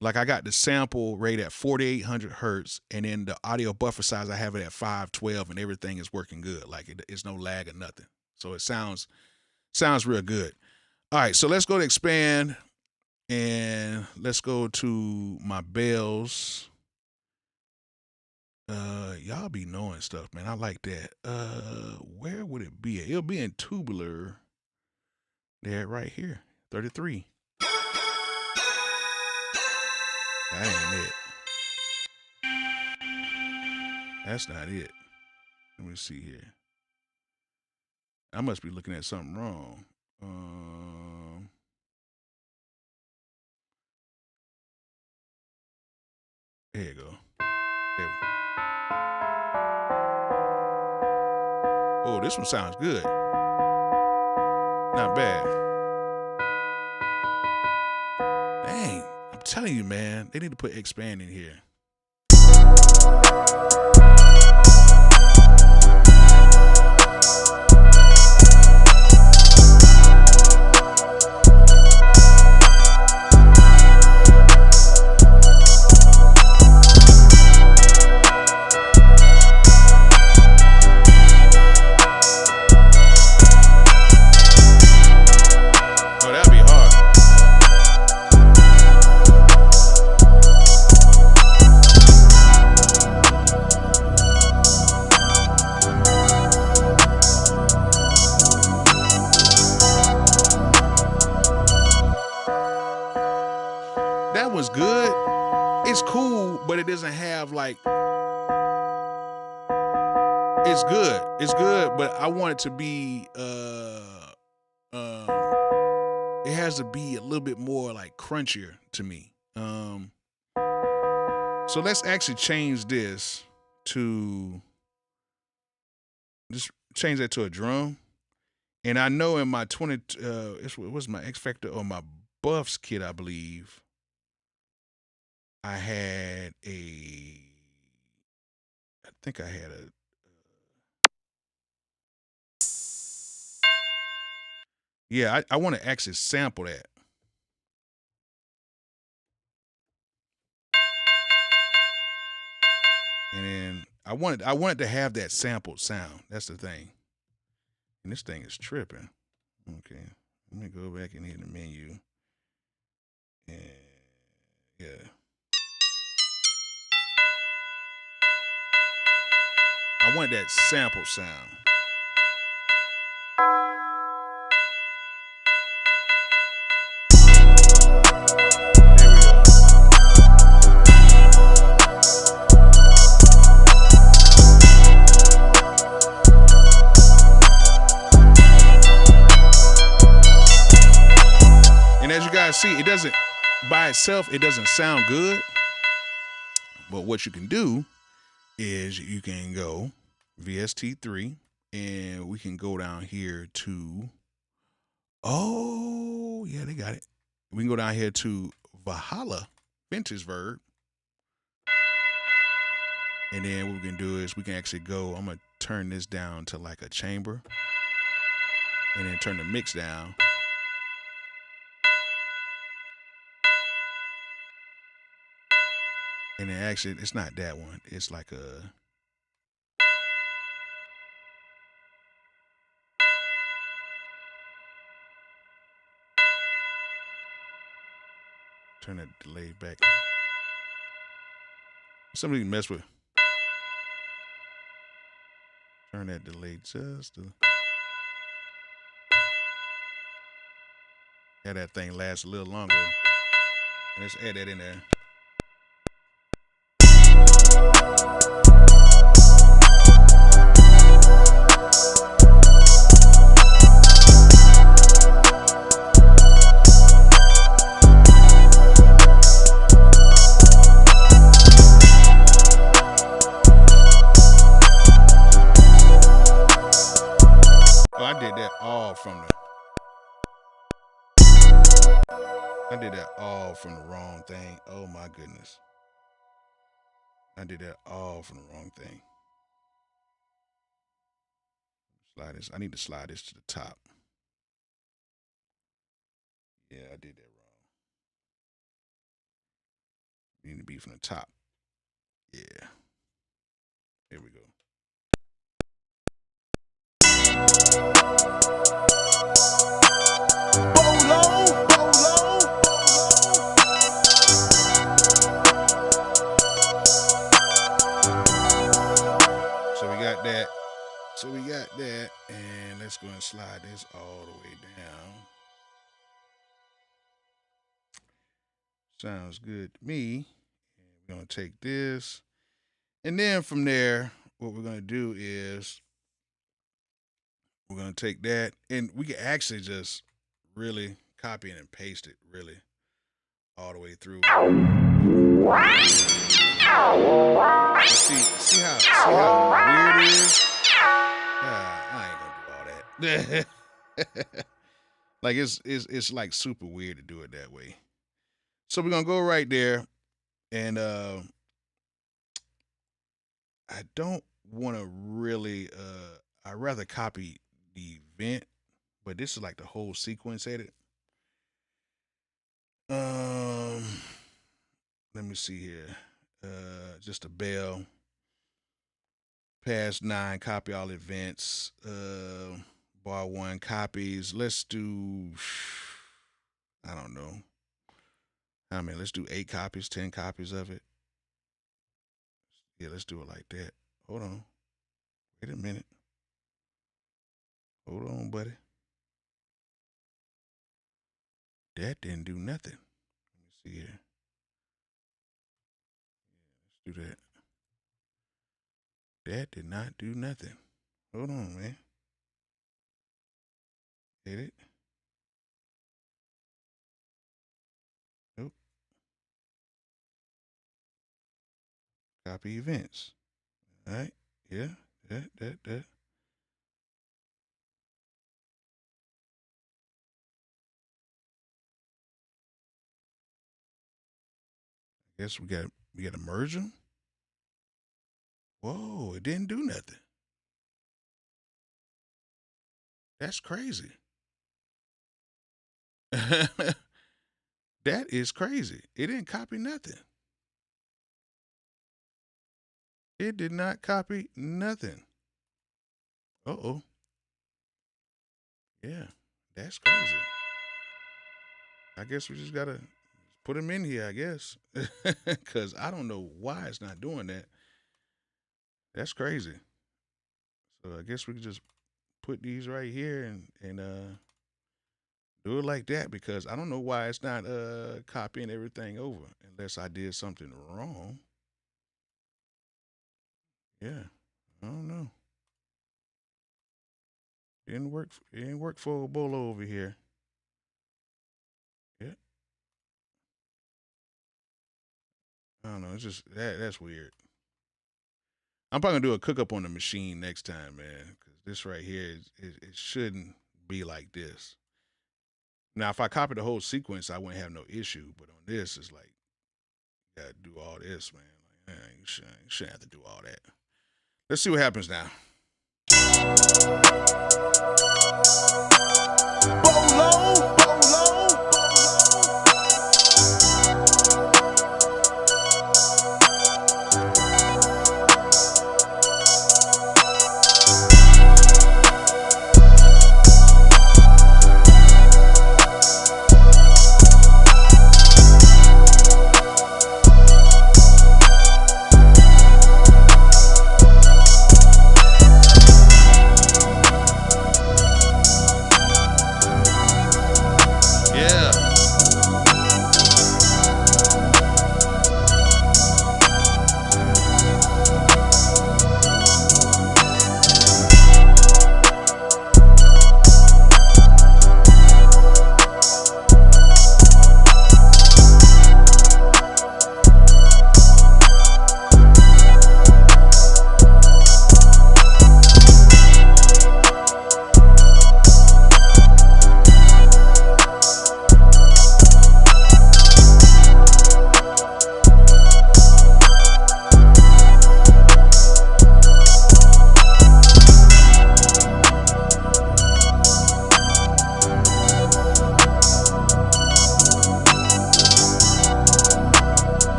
like I got the sample rate at 4,800 hertz, and then the audio buffer size I have it at 512, and everything is working good. Like it's no lag or nothing. So it sounds real good. All right, so let's go to expand, and let's go to my bells. Y'all be knowing stuff, man. I like that. Where would it be at? It'll be in Tubular. There, right here, 33. That ain't it. That's not it. Let me see here. I must be looking at something wrong. There you go. There. Oh, this one sounds good. Not bad. Dang, I'm telling you, man, they need to put expand in here. Was good. It's cool, but it doesn't have like. It's good. It's good, but I want it to be. It has to be a little bit more like crunchier to me. So let's actually change this to. Just change that to a drum, and I know in my 20. What's my X Factor or my Buffs kit, I believe, I had I think I had a, yeah, I want to actually sample that. And then I wanted to have that sampled sound. That's the thing. And this thing is tripping. Okay. Let me go back in here in the menu. And yeah. I want that sample sound. There we go. And as you guys see, it doesn't, by itself, it doesn't sound good. But what you can do is you can go VST3 and we can go down here to, oh, yeah, they got it. We can go down here to Valhalla Vintage Verb. And then what we can do is we can actually go, I'm going to turn this down to like a chamber and then turn the mix down. And then actually, it's not that one. It's like a, turn that delay back. Somebody mess with. Turn that delay just to. Have that thing last a little longer. And let's add that in there. Oh, I did that all from the. I did that all from the wrong thing. Oh my goodness. I did that all from the wrong thing. Slide this. I need to slide this to the top. Yeah, I did that wrong. Need to be from the top. Yeah. Here we go. Bolo, Bolo, So we got that. So we got that. And let's go and slide this all the way down. Sounds good to me. And we're going to take this. And then from there, what we're going to do is we're going to take that. And we can actually just really copy it and paste it really all the way through. See how weird it is? I ain't gonna do all that. Like it's like super weird to do it that way. So we're gonna go right there, and I don't want to really. I'd rather copy the event, but this is like the whole sequence edit. Let me see here. Just a bell. Past 9, copy all events. Bar 1 copies. Let's do, I don't know. I mean, let's do 8 copies, 10 copies of it. Yeah, let's do it like that. Hold on. Wait a minute. Hold on, buddy. That didn't do nothing. Let me see here. Let's do that. That did not do nothing. Hold on, man. Hit it. Nope. Copy events. All right. Yeah. That. Guess we got to merge them. Whoa, it didn't do nothing. That's crazy. That is crazy. It didn't copy nothing. It did not copy nothing. Uh-oh. Yeah, that's crazy. I guess we just got to put them in here, I guess. Because I don't know why it's not doing that. That's crazy. So I guess we can just put these right here and do it like that, because I don't know why it's not copying everything over unless I did something wrong. Yeah, I don't know. It didn't work. It didn't work for Bolo over here. Yeah, I don't know. It's just that's weird. I'm probably gonna do a cook up on the machine next time, man, because this right here it shouldn't be like this. Now, if I copy the whole sequence, I wouldn't have no issue. But on this, it's like you gotta do all this, man. Like, man, you shouldn't have to do all that. Let's see what happens now. Bolo, Bolo.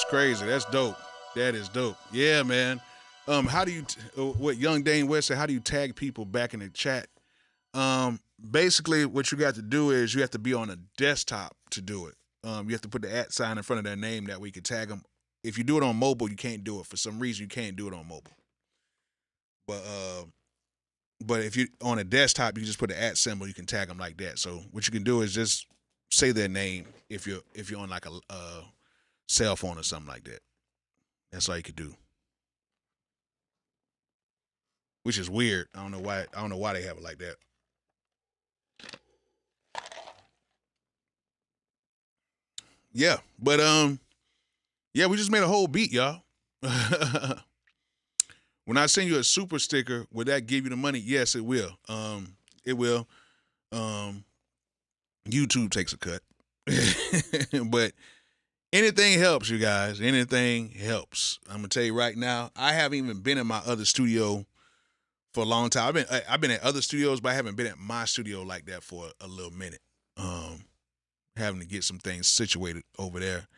Crazy. That's dope. That is dope. Yeah, man. How do you what Young Dane West said? How do you tag people back in the chat? Basically, what you got to do is you have to be on a desktop to do it. You have to put the @ sign in front of their name that we can tag them. If you do it on mobile, you can't do it. For some reason, you can't do it on mobile. But if you on a desktop, you just put the @ symbol. You can tag them like that. So what you can do is just say their name if you're on like a cell phone or something like that. That's all you could do. Which is weird. I don't know why they have it like that. Yeah, but yeah, we just made a whole beat, y'all. When I send you a super sticker, will that give you the money? Yes, it will. It will. YouTube takes a cut. But anything helps, you guys. Anything helps. I'm gonna tell you right now. I haven't even been in my other studio for a long time. I've been at other studios, but I haven't been at my studio like that for a little minute. Having to get some things situated over there.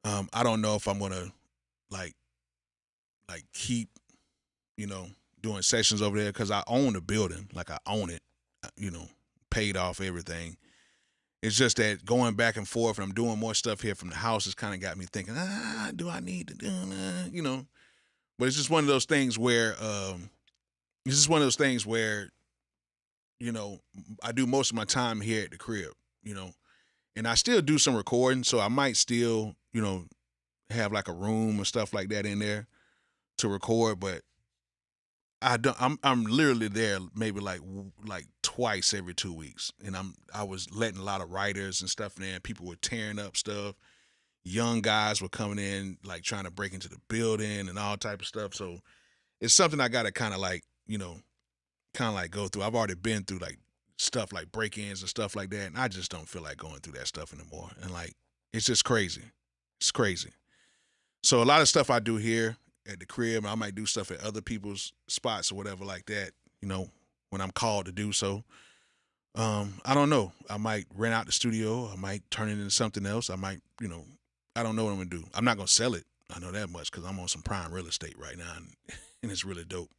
I don't know if I'm gonna like keep, doing sessions over there because I own the building. Like I own it. Paid off everything. It's just that going back and forth, and I'm doing more stuff here from the house has kind of got me thinking, do I need to do that? You know, but it's just one of those things where, you know, I do most of my time here at the crib, you know, and I still do some recording. So I might still, you know, have like a room and stuff like that in there to record, but I'm literally there maybe like twice every 2 weeks, and I was letting a lot of writers and stuff in there. And people were tearing up stuff. Young guys were coming in like trying to break into the building and all type of stuff. So it's something I got to kind of like, you know, kind of like go through. I've already been through like stuff like break-ins and stuff like that, and I just don't feel like going through that stuff anymore. And like it's just crazy. It's crazy. So a lot of stuff I do here at the crib, I might do stuff at other people's spots or whatever like that, you know, when I'm called to do so. I don't know. I might rent out the studio. I might turn it into something else. I might, you know, I don't know what I'm going to do. I'm not going to sell it. I know that much because I'm on some prime real estate right now, and it's really dope.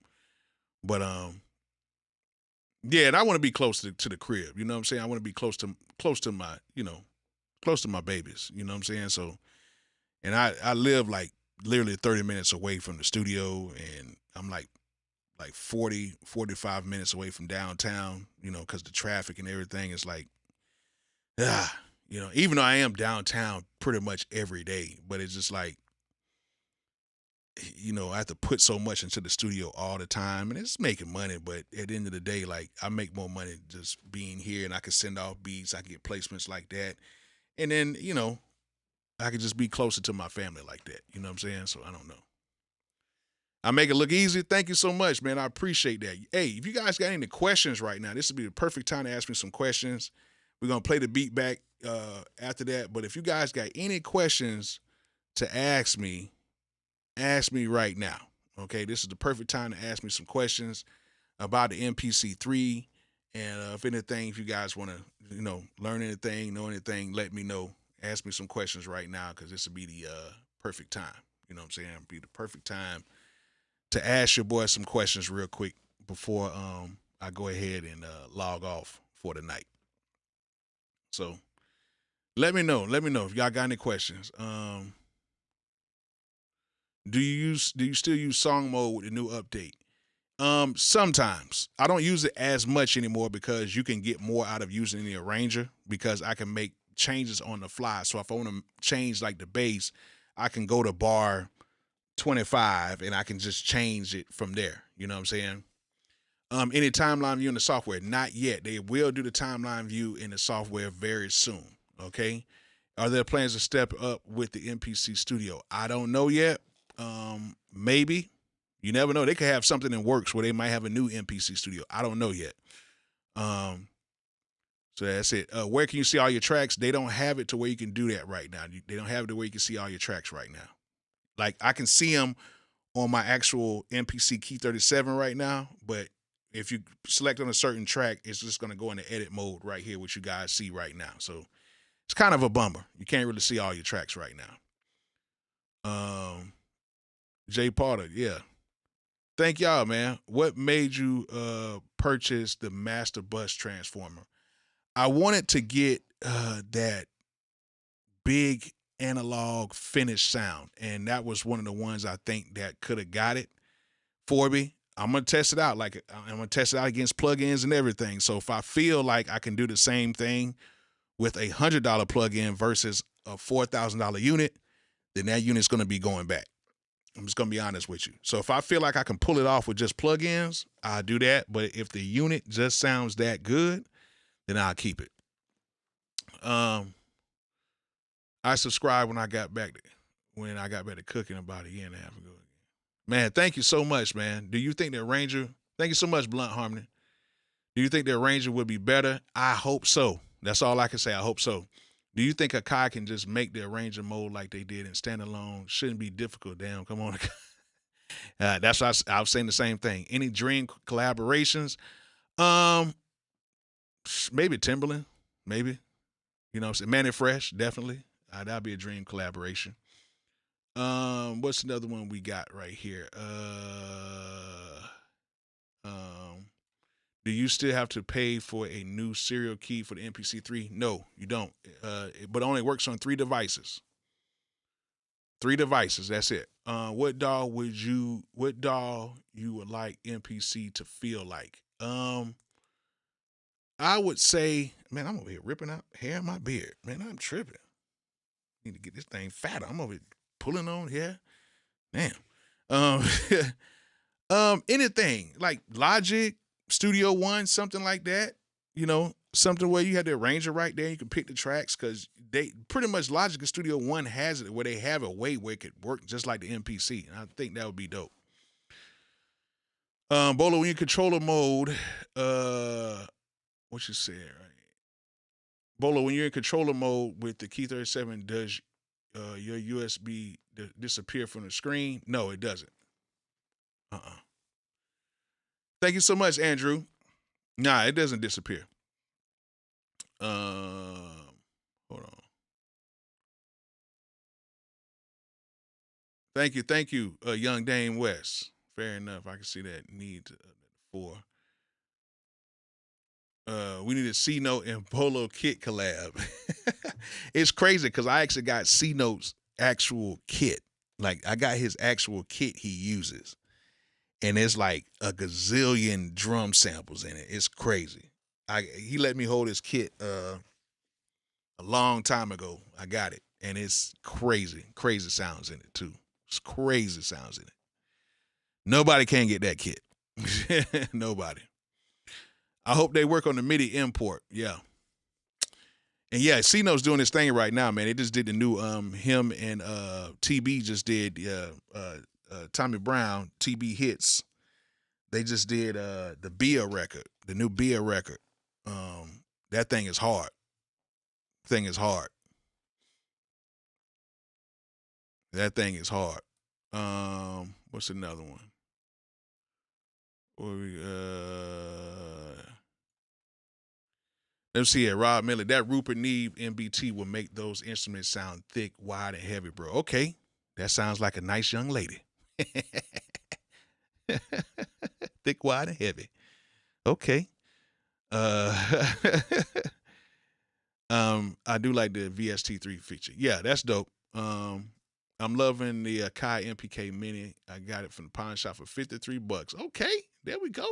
But, yeah, and I want to be close to the crib. You know what I'm saying? I want to be close to my, you know, close to my babies. You know what I'm saying? So, and I live like literally 30 minutes away from the studio, and I'm like 40, 45 minutes away from downtown, you know, because the traffic and everything is like, you know, even though I am downtown pretty much every day, but it's just like, you know, I have to put so much into the studio all the time, and it's making money, but at the end of the day, like I make more money just being here, and I can send off beats, I can get placements like that, and then, you know, I could just be closer to my family like that. You know what I'm saying? So I don't know. I make it look easy. Thank you so much, man. I appreciate that. Hey, if you guys got any questions right now, this would be the perfect time to ask me some questions. We're going to play the beat back after that. But if you guys got any questions to ask me right now. Okay, this is the perfect time to ask me some questions about the MPC3. And if anything, if you guys want to, you know, learn anything, know anything, let me know. Ask me some questions right now because this would be the perfect time. You know what I'm saying? It'd be the perfect time to ask your boy some questions real quick before I go ahead and log off for the night. So let me know. Let me know if y'all got any questions. Do you still use song mode with the new update? Sometimes. I don't use it as much anymore because you can get more out of using the arranger because I can make changes on the fly. So if I want to change like the bass, I can go to bar 25 and I can just change it from there. You know what I'm saying? Any timeline view in the software? Not yet. They will do the timeline view in the software very soon. Okay. Are there plans to step up with the MPC studio? I don't know yet. Maybe. You never know. They could have something in works where they might have a new MPC studio. I don't know yet. So that's it. Where can you see all your tracks? They don't have it to where you can do that right now. They don't have it to where you can see all your tracks right now. Like I can see them on my actual MPC Key 37 right now, but if you select on a certain track, it's just going to go into edit mode right here, which you guys see right now. So it's kind of a bummer. You can't really see all your tracks right now. Jay Potter, yeah. Thank y'all, man. What made you purchase the Master Bus Transformer? I wanted to get that big analog finished sound, and that was one of the ones I think that could have got it for me. I'm gonna test it out. Like I'm gonna test it out against plugins and everything. So if I feel like I can do the same thing with $100 plugin versus a $4,000 unit, then that unit's gonna be going back. I'm just gonna be honest with you. So if I feel like I can pull it off with just plugins, I'll do that. But if the unit just sounds that good, then I'll keep it. I subscribed when I got back to cooking about a year and a half ago. Man, thank you so much, man. Do you think the Ranger? Thank you so much, Blunt Harmony. Do you think the Ranger would be better? I hope so. That's all I can say. I hope so. Do you think Akai can just make the arranger mode like they did in standalone? Shouldn't be difficult. Damn, come on. That's what I was saying the same thing. Any dream collaborations? Maybe Timberland. Maybe. You know what I'm saying? Manny Fresh, definitely. That'd be a dream collaboration. What's another one we got right here? Do you still have to pay for a new serial key for the MPC3? No, you don't. But it only works on 3 devices. 3 devices. That's it. What DAW you would like MPC to feel like? I would say, man, I'm over here ripping out hair in my beard. Man, I'm tripping. Need to get this thing fatter. I'm over here pulling on hair. Damn. Anything like Logic, Studio One, something like that. You know, something where you had the arranger right there. You can pick the tracks because they pretty much Logic and Studio One has it where they have a way where it could work just like the MPC. And I think that would be dope. Bolo, when you controller mode, what you said, right? Bolo, when you're in controller mode with the Key 37, does your USB disappear from the screen? No, it doesn't. Thank you so much, Andrew. Nah, it doesn't disappear. Hold on. Thank you, young Dame West. Fair enough. I can see that need for. We need a C-Note and Bolo kit collab. It's crazy because I actually got C-Note's actual kit. Like I got his actual kit he uses. And it's like a gazillion drum samples in it. It's crazy. He let me hold his kit a long time ago. I got it. And it's crazy. Crazy sounds in it too. It's crazy sounds in it. Nobody can get that kit. Nobody. I hope they work on the MIDI import. Yeah. And yeah, C-Note's doing this thing right now, man. They just did the new him and TB just did Tommy Brown, TB Hits. They just did the Bia record, the new Bia record. That thing is hard. That thing is hard. What's another one? Let's see here. Rob Miller. That Rupert Neve MBT will make those instruments sound thick, wide, and heavy, bro. Okay. That sounds like a nice young lady. Thick, wide, and heavy. Okay. I do like the VST3 feature. Yeah, that's dope. I'm loving the Kai MPK Mini. I got it from the pawn shop for $53. Okay, there we go.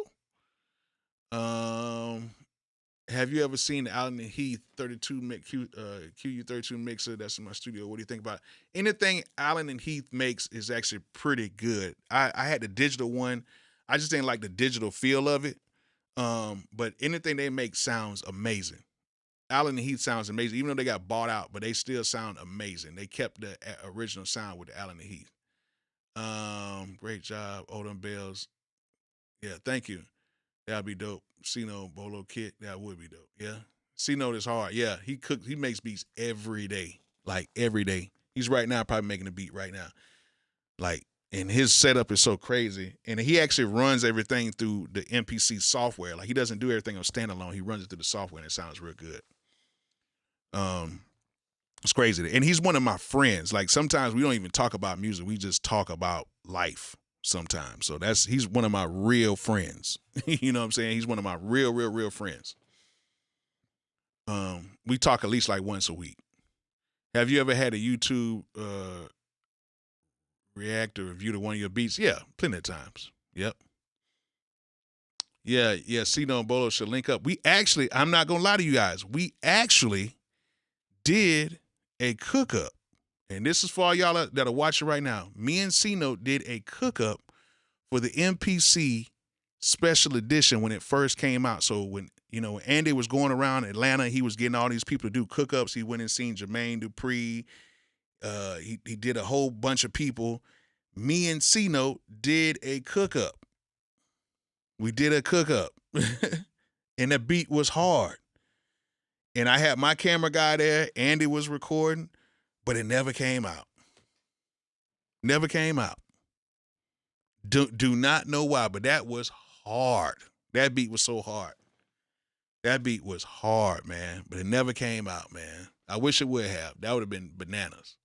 Have you ever seen the Allen and Heath 32 QU32 mixer that's in my studio? What do you think about it? Anything Allen and Heath makes is actually pretty good. I had the digital one. I just didn't like the digital feel of it. But anything they make sounds amazing. Allen and Heath sounds amazing, even though they got bought out, but they still sound amazing. They kept the original sound with the Allen and Heath. Great job, Odom Bells. Yeah, thank you. That'd be dope. C-Note Bolo kit, that would be dope. Yeah. C-Note is hard. Yeah, he makes beats every day. Like every day. He's right now probably making a beat right now. Like, and his setup is so crazy. And he actually runs everything through the MPC software. Like he doesn't do everything on standalone. He runs it through the software and it sounds real good. It's crazy. And he's one of my friends. Like sometimes we don't even talk about music. We just talk about life sometimes. So he's one of my real friends. You know what I'm saying? He's one of my real friends. We talk at least like once a week. Have you ever had a YouTube react or review to one of your beats? Yeah, plenty of times. Yep. Yeah, C-Note and Bolo should link up. I'm not gonna lie to you guys, we actually did a cook-up. And this is for all y'all that are watching right now. Me and C-Note did a cook-up for the MPC special edition when it first came out. So when Andy was going around Atlanta, he was getting all these people to do cook-ups. He went and seen Jermaine Dupri. He did a whole bunch of people. Me and C-Note did a cook-up. We did a cook-up. And the beat was hard. And I had my camera guy there. Andy was recording, but it never came out. Never came out. Do not know why, but that was hard. That beat was so hard. That beat was hard, man, but it never came out, man. I wish it would have. That would have been bananas.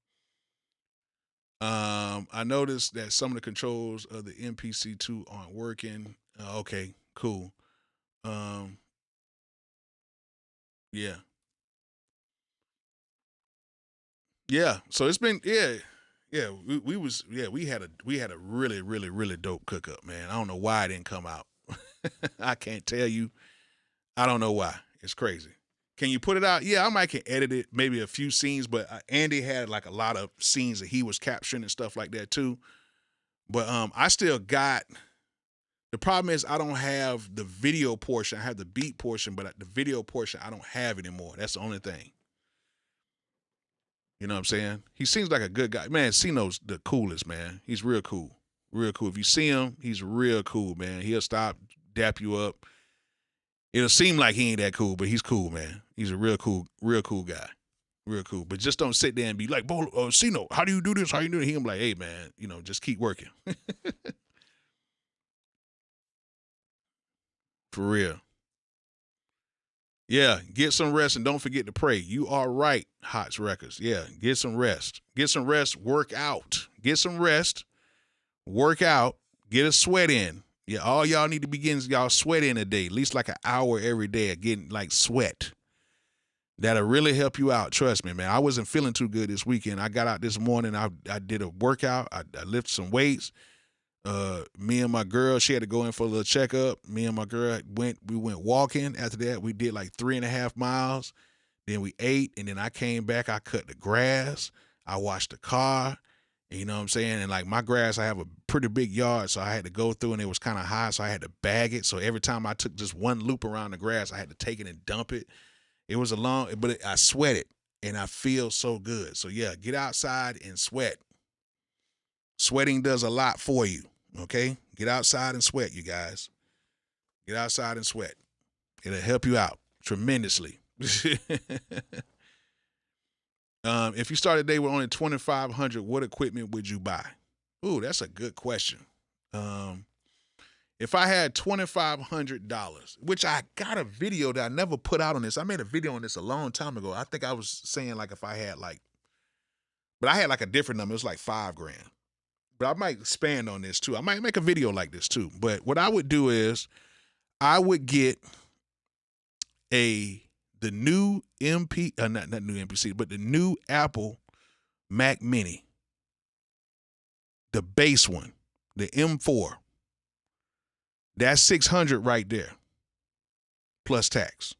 I noticed that some of the controls of the MPC2 aren't working. Okay, cool. Um, yeah. Yeah. So it's been yeah. We had a really dope cook up, man. I don't know why it didn't come out. I can't tell you. I don't know why. It's crazy. Can you put it out? Yeah, I might can edit it, maybe a few scenes, but Andy had like a lot of scenes that he was capturing and stuff like that too. But I still got. The problem is I don't have the video portion. I have the beat portion, but the video portion I don't have anymore. That's the only thing. You know what I'm saying? He seems like a good guy. Man, Cino's the coolest, man. He's real cool. Real cool. If you see him, he's real cool, man. He'll stop, dap you up. It'll seem like he ain't that cool, but he's cool, man. He's a real cool guy. Real cool. But just don't sit there and be like, Bolo, Cino, how do you do this? How you do it? He gonna be like, hey, man, just keep working. For real. Yeah, get some rest and don't forget to pray. You are right, Hots Records. Yeah, get some rest. Get some rest, work out. Get some rest, work out, get a sweat in. Yeah, all y'all need to begin y'all sweat in a day, at least like an hour every day of getting like sweat. That'll really help you out. Trust me, man. I wasn't feeling too good this weekend. I got out this morning. I did a workout. I lifted some weights. Me and my girl, she had to go in for a little checkup. Me and my girl we went walking. After that, we did like 3.5 miles. Then we ate, and then I came back. I cut the grass. I washed the car. And you know what I'm saying? And like my grass, I have a pretty big yard, so I had to go through, and it was kind of high, so I had to bag it. So every time I took just one loop around the grass, I had to take it and dump it. It was a long, but I sweated, and I feel so good. So yeah, get outside and sweat. Sweating does a lot for you. Okay? Get outside and sweat, you guys. Get outside and sweat. It'll help you out tremendously. If you start a day with only $2,500, what equipment would you buy? Ooh, that's a good question. If I had $2,500, which I got a video that I never put out on this. I made a video on this a long time ago. I think I was saying like if I had but I had like a different number. It was like $5,000. But I might expand on this too. I might make a video like this too. But what I would do is I would get the new not new MPC, but the new Apple Mac Mini. The base one, the M4. That's $600 right there. Plus tax.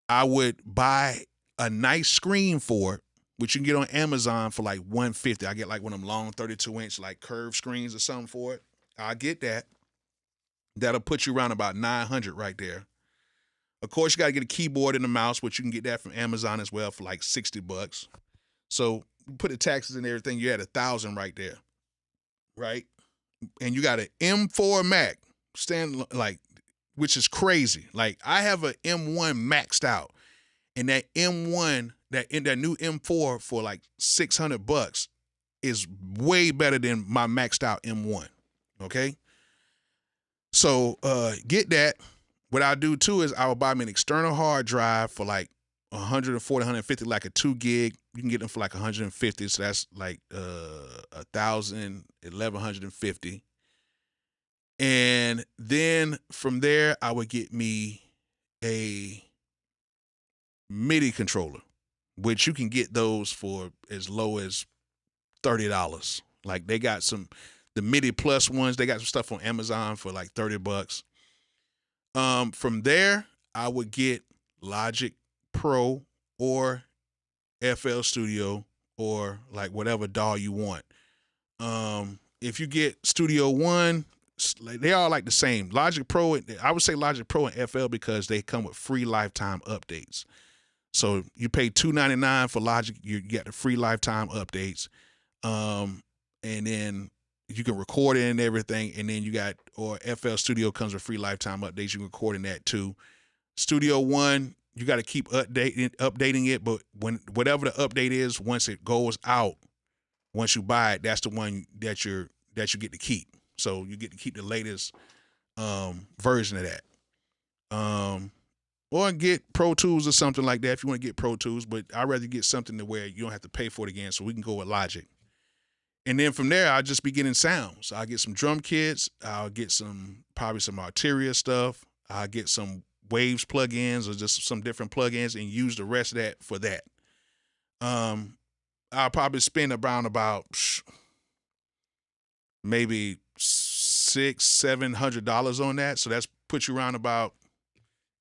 I would buy a nice screen for it, which you can get on Amazon for like $150. I get like one of them long 32-inch like curved screens or something for it. I get that. That'll put you around about $900 right there. Of course, you got to get a keyboard and a mouse, which you can get that from Amazon as well for like $60. So you put the taxes and everything, you're at $1,000 right there, right? And you got an M4 Mac, which is crazy. Like I have an M1 maxed out, and that M1. That new M4 for like $600 is way better than my maxed out M1. Okay. So get that. What I'll do too is I will buy me an external hard drive for like 140, 150, like a 2 gig. You can get them for like 150. So that's like 1,150. And then from there, I would get me a MIDI controller, which you can get those for as low as $30. Like they got the MIDI Plus ones, they got some stuff on Amazon for like $30. From there, I would get Logic Pro or FL Studio or like whatever DAW you want. If you get Studio One, they all like the same. Logic Pro, I would say Logic Pro and FL because they come with free lifetime updates. So you pay $299 for Logic, you get the free lifetime updates, and then you can record it and everything. And then or FL Studio comes with free lifetime updates. You can record in that too. Studio One, you got to keep updating it, but whatever the update is, once it goes out, once you buy it, that's the one that you get to keep. So you get to keep the latest version of that. Or get Pro Tools or something like that if you want to get Pro Tools, but I'd rather get something to where you don't have to pay for it again, so we can go with Logic. And then from there, I'll just be getting sounds. I'll get some drum kits. I'll get probably some Arteria stuff. I'll get some Waves plugins or just some different plugins and use the rest of that for that. I'll probably spend around about maybe $600-700 on that. So that's put you around about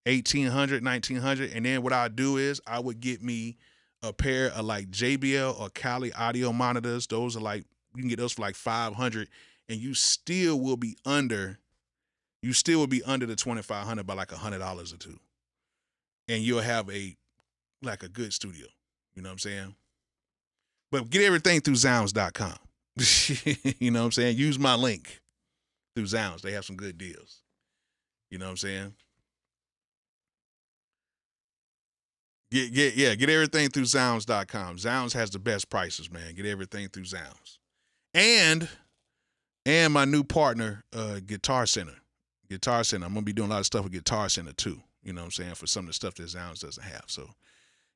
$1,800, $1,900. And then what I'll do is I would get me a pair of like JBL or Kali audio monitors. Those are like, you can get those for like $500, and you still will be under the $2,500 by like $100 or two. And you'll have a good studio. You know what I'm saying? But get everything through Zounds.com. You know what I'm saying? Use my link through Zounds. They have some good deals. You know what I'm saying? Get everything through Zounds.com. Zounds has the best prices, man. Get everything through Zounds. And my new partner, Guitar Center. Guitar Center. I'm going to be doing a lot of stuff with Guitar Center too. You know what I'm saying? For some of the stuff that Zounds doesn't have. So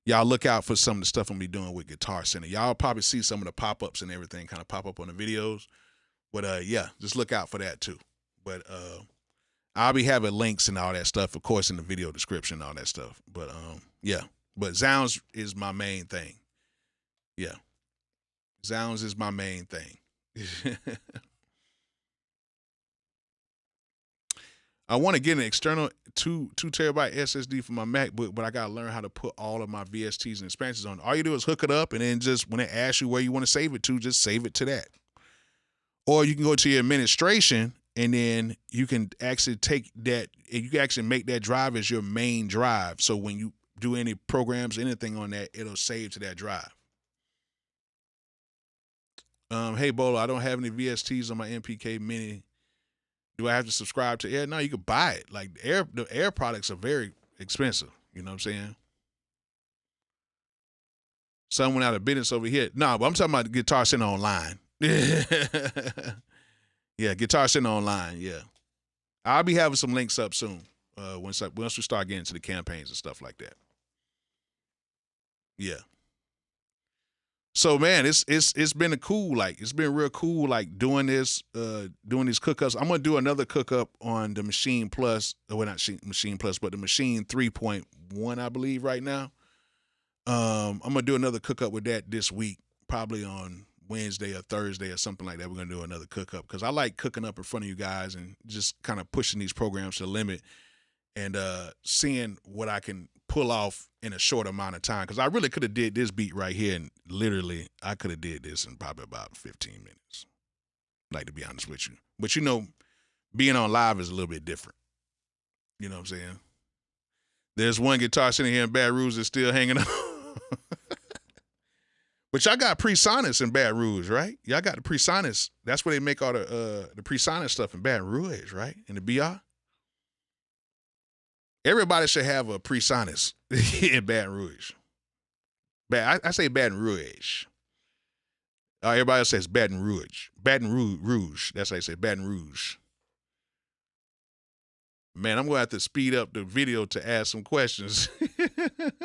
y'all look out for some of the stuff I'm going to be doing with Guitar Center. Y'all probably see some of the pop-ups and everything kind of pop up on the videos. But yeah, just look out for that too. But I'll be having links and all that stuff, of course, in the video description and all that stuff. But yeah. But Zounds is my main thing. Yeah. Zounds is my main thing. I want to get an external 2 terabyte SSD for my MacBook, but I got to learn how to put all of my VSTs and expansions on. All you do is hook it up, and then just when it asks you where you want to save it to, just save it to that. Or you can go to your administration, and then you can actually take that, and you can actually make that drive as your main drive. So when you do any programs, anything on that, it'll save to that drive. Hey, Bolo, I don't have any VSTs on my MPK Mini. Do I have to subscribe to Air? No, you could buy it. Like the Air products are very expensive. You know what I'm saying? Some went out of business over here. No, but I'm talking about Guitar Center Online. Yeah, Guitar Center Online. Yeah, I'll be having some links up soon. Once we start getting to the campaigns and stuff like that. Yeah. So man, it's been it's been real cool doing these cookups. I'm gonna do another cookup on the Machine Plus, well not Machine Plus, but the Machine 3.1, I believe right now. I'm gonna do another cookup with that this week, probably on Wednesday or Thursday or something like that. We're gonna do another cookup because I like cooking up in front of you guys and just kind of pushing these programs to the limit and seeing what I can pull off in a short amount of time. Because I really could have did this beat right here, and literally I could have did this in probably about 15 minutes. Like, to be honest with you. But you know, being on live is a little bit different. You know what I'm saying? There's one Guitar Center here in Baton Rouge that's still hanging on. But y'all got PreSonus in Baton Rouge, right? Y'all got the PreSonus. That's where they make all the PreSonus stuff in Baton Rouge, right? In the BR. Everybody should have a PreSonus in Baton Rouge. I say Baton Rouge. Everybody else says Baton Rouge. Baton Rouge. That's how I say Baton Rouge. Man, I'm going to have to speed up the video to ask some questions.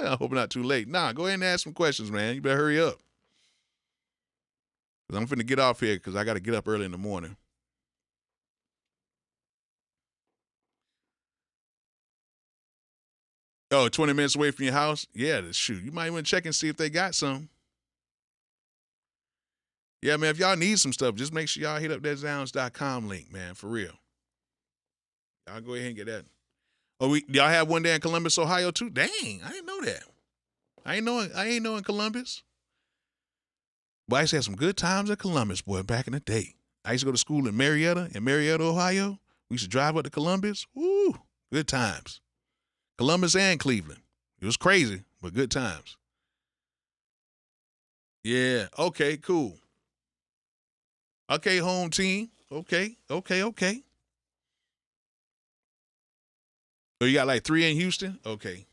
I hope not too late. Nah, go ahead and ask some questions, man. You better hurry up. Because I'm finna get off here because I got to get up early in the morning. Oh, 20 minutes away from your house? Yeah, shoot. You might want to check and see if they got some. Yeah, man, if y'all need some stuff, just make sure y'all hit up that Zounds.com link, man, for real. Y'all go ahead and get that. Oh, y'all have one there in Columbus, Ohio, too? Dang, I didn't know that. I ain't know in Columbus. But I used to have some good times at Columbus, boy, back in the day. I used to go to school in Marietta, Ohio. We used to drive up to Columbus. Woo, good times. Columbus and Cleveland. It was crazy, but good times. Yeah, okay, cool. Okay, home team. Okay. So you got like 3 in Houston? Okay.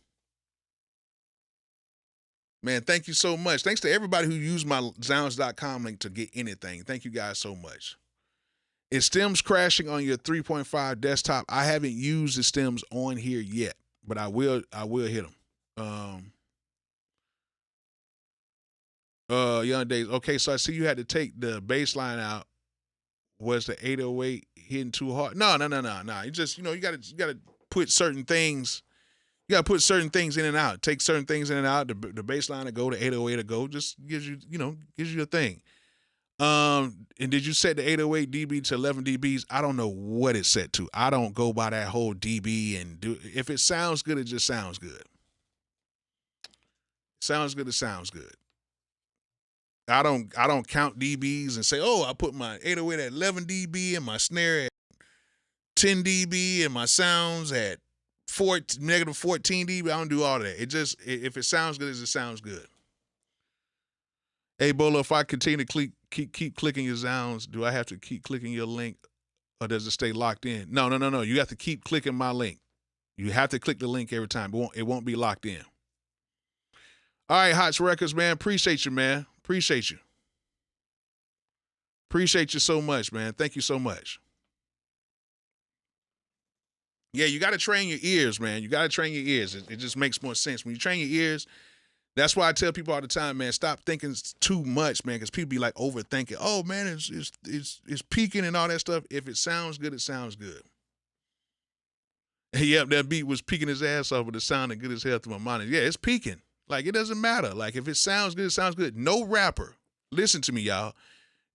Man, thank you so much. Thanks to everybody who used my Zounds.com link to get anything. Thank you guys so much. Is stems crashing on your 3.5 desktop? I haven't used the stems on here yet, but I will hit them. Young Days. Okay, so I see you had to take the bass line out. Was the 808 hitting too hard? No. You just, you gotta put certain things. You gotta put certain things in and out. Take certain things in and out. The bass line to go, the 808 to go. Just gives you a thing. And did you set the 808 dB to 11 dBs? I don't know what it's set to. I don't go by that whole dB and do. If it sounds good, it just sounds good. Sounds good. It sounds good. I don't count dBs and say, oh, I put my 808 at 11 dB and my snare at 10 dB and my sounds at negative 14 dB. I don't do all of that. It just, if it sounds good, it just sounds good. Hey, Bolo, if I continue to keep clicking your sounds, do I have to keep clicking your link or does it stay locked in? No. You have to keep clicking my link. You have to click the link every time. It won't be locked in. All right, Hots Records, man. Appreciate you, man. Appreciate you. Appreciate you so much, man. Thank you so much. Yeah, you got to train your ears, man. You got to train your ears. It just makes more sense. When you train your ears, that's why I tell people all the time, man, stop thinking too much, man, because people be like overthinking. Oh, man, it's peaking and all that stuff. If it sounds good, it sounds good. Yep, that beat was peaking his ass off, but it sounded good as hell to my mind. Yeah, it's peaking. Like, it doesn't matter. Like, if it sounds good, it sounds good. No rapper, listen to me, y'all.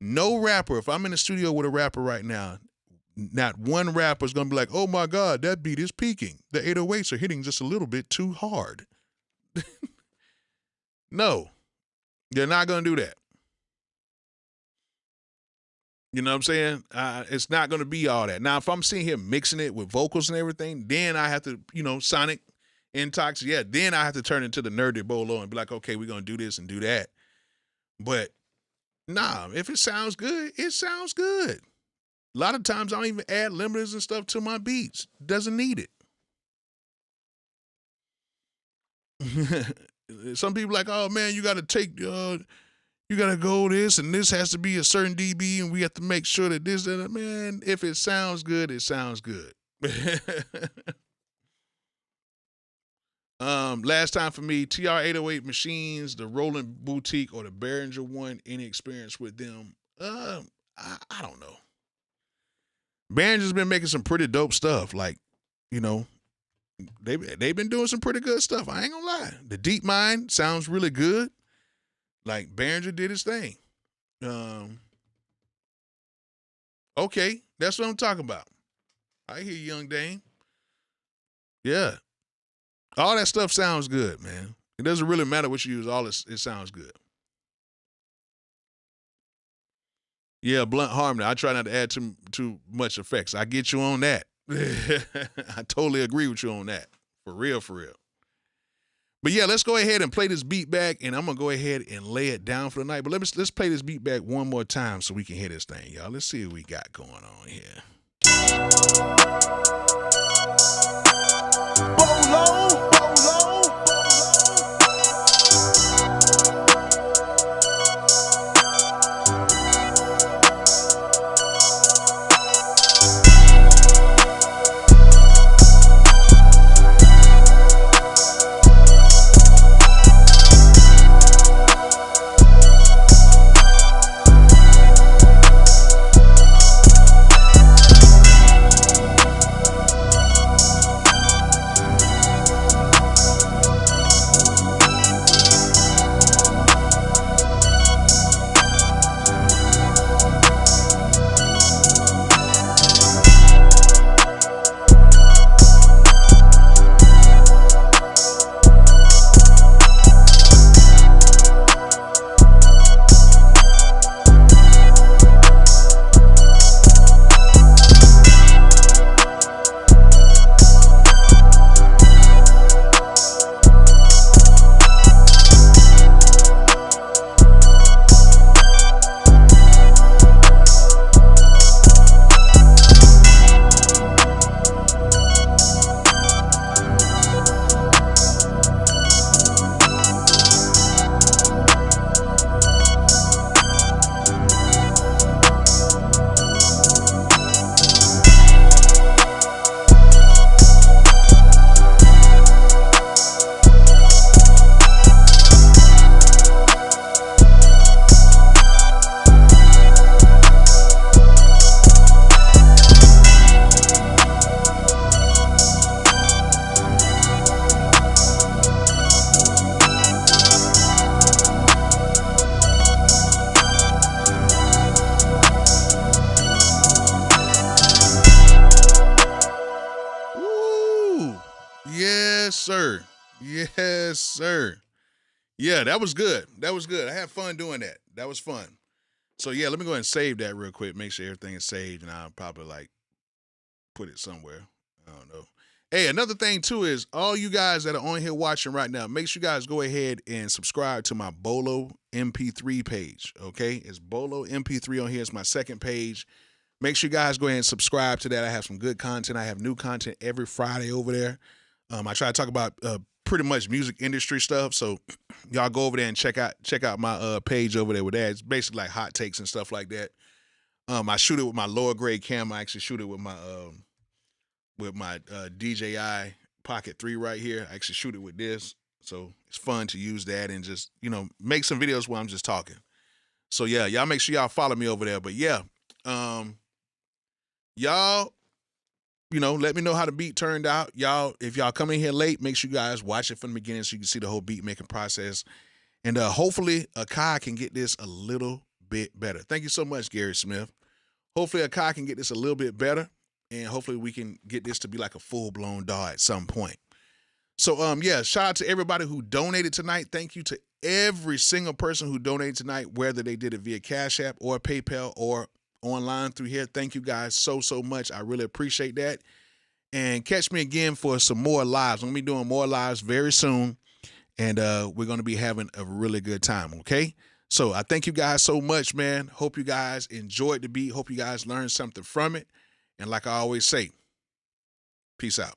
No rapper, if I'm in the studio with a rapper right now, not one rapper is going to be like, oh, my God, that beat is peaking. The 808s are hitting just a little bit too hard. No, they're not going to do that. You know what I'm saying? It's not going to be all that. Now, if I'm sitting here mixing it with vocals and everything, then I have to, sonic intox. Yeah, then I have to turn into the nerdy Bolo and be like, okay, we're going to do this and do that. But, nah, if it sounds good, it sounds good. A lot of times I don't even add limiters and stuff to my beats. Doesn't need it. Some people like, oh, man, you got to take, you got to go this, and this has to be a certain dB, and we have to make sure that this, and man, if it sounds good, it sounds good. Last time for me, TR-808 machines, the Roland Boutique, or the Behringer one, any experience with them? I don't know. Behringer's been making some pretty dope stuff, like, they've been doing some pretty good stuff. I ain't gonna lie. The Deep Mind sounds really good. Like, Behringer did his thing. Okay, that's what I'm talking about. I hear you, Young Dame. Yeah. All that stuff sounds good, man. It doesn't really matter what you use. It sounds good. Yeah, blunt harmony. I try not to add too much effects. I get you on that. I totally agree with you on that. For real, for real. But yeah, let's go ahead and play this beat back, and I'm gonna go ahead and lay it down for the night. But let's play this beat back one more time so we can hear this thing, y'all. Let's see what we got going on here. Bolo. sir. Yes, sir. Yeah, that was good. That was good. I had fun doing that. That was fun. So yeah, let me go ahead and save that real quick. Make sure everything is saved, and I'll probably like put it somewhere. I don't know. Hey, another thing too is all you guys that are on here watching right now, make sure you guys go ahead and subscribe to my Bolo MP3 page. Okay, it's Bolo MP3 on here. It's my second page. Make sure you guys go ahead and subscribe to that. I have some good content. I have new content every Friday over there. I try to talk about pretty much music industry stuff. So y'all go over there and check out my page over there with that. It's basically like hot takes and stuff like that. I shoot it with my lower grade camera. I actually shoot it with my DJI Pocket 3 right here. I actually shoot it with this. So it's fun to use that and just, make some videos where I'm just talking. So yeah, y'all make sure y'all follow me over there. But yeah, y'all, let me know how the beat turned out. Y'all, if y'all come in here late, make sure you guys watch it from the beginning so you can see the whole beat making process. And hopefully Akai can get this a little bit better. Thank you so much, Gary Smith. Hopefully Akai can get this a little bit better. And hopefully we can get this to be like a full-blown DAW at some point. So, yeah, shout out to everybody who donated tonight. Thank you to every single person who donated tonight, whether they did it via Cash App or PayPal or online through here. Thank you guys so much. I really appreciate that. And catch me again for some more lives. I'm going to be doing more lives very soon. And we're going to be having a really good time, okay? So I thank you guys so much, man. Hope you guys enjoyed the beat. Hope you guys learned something from it. And like I always say, peace out.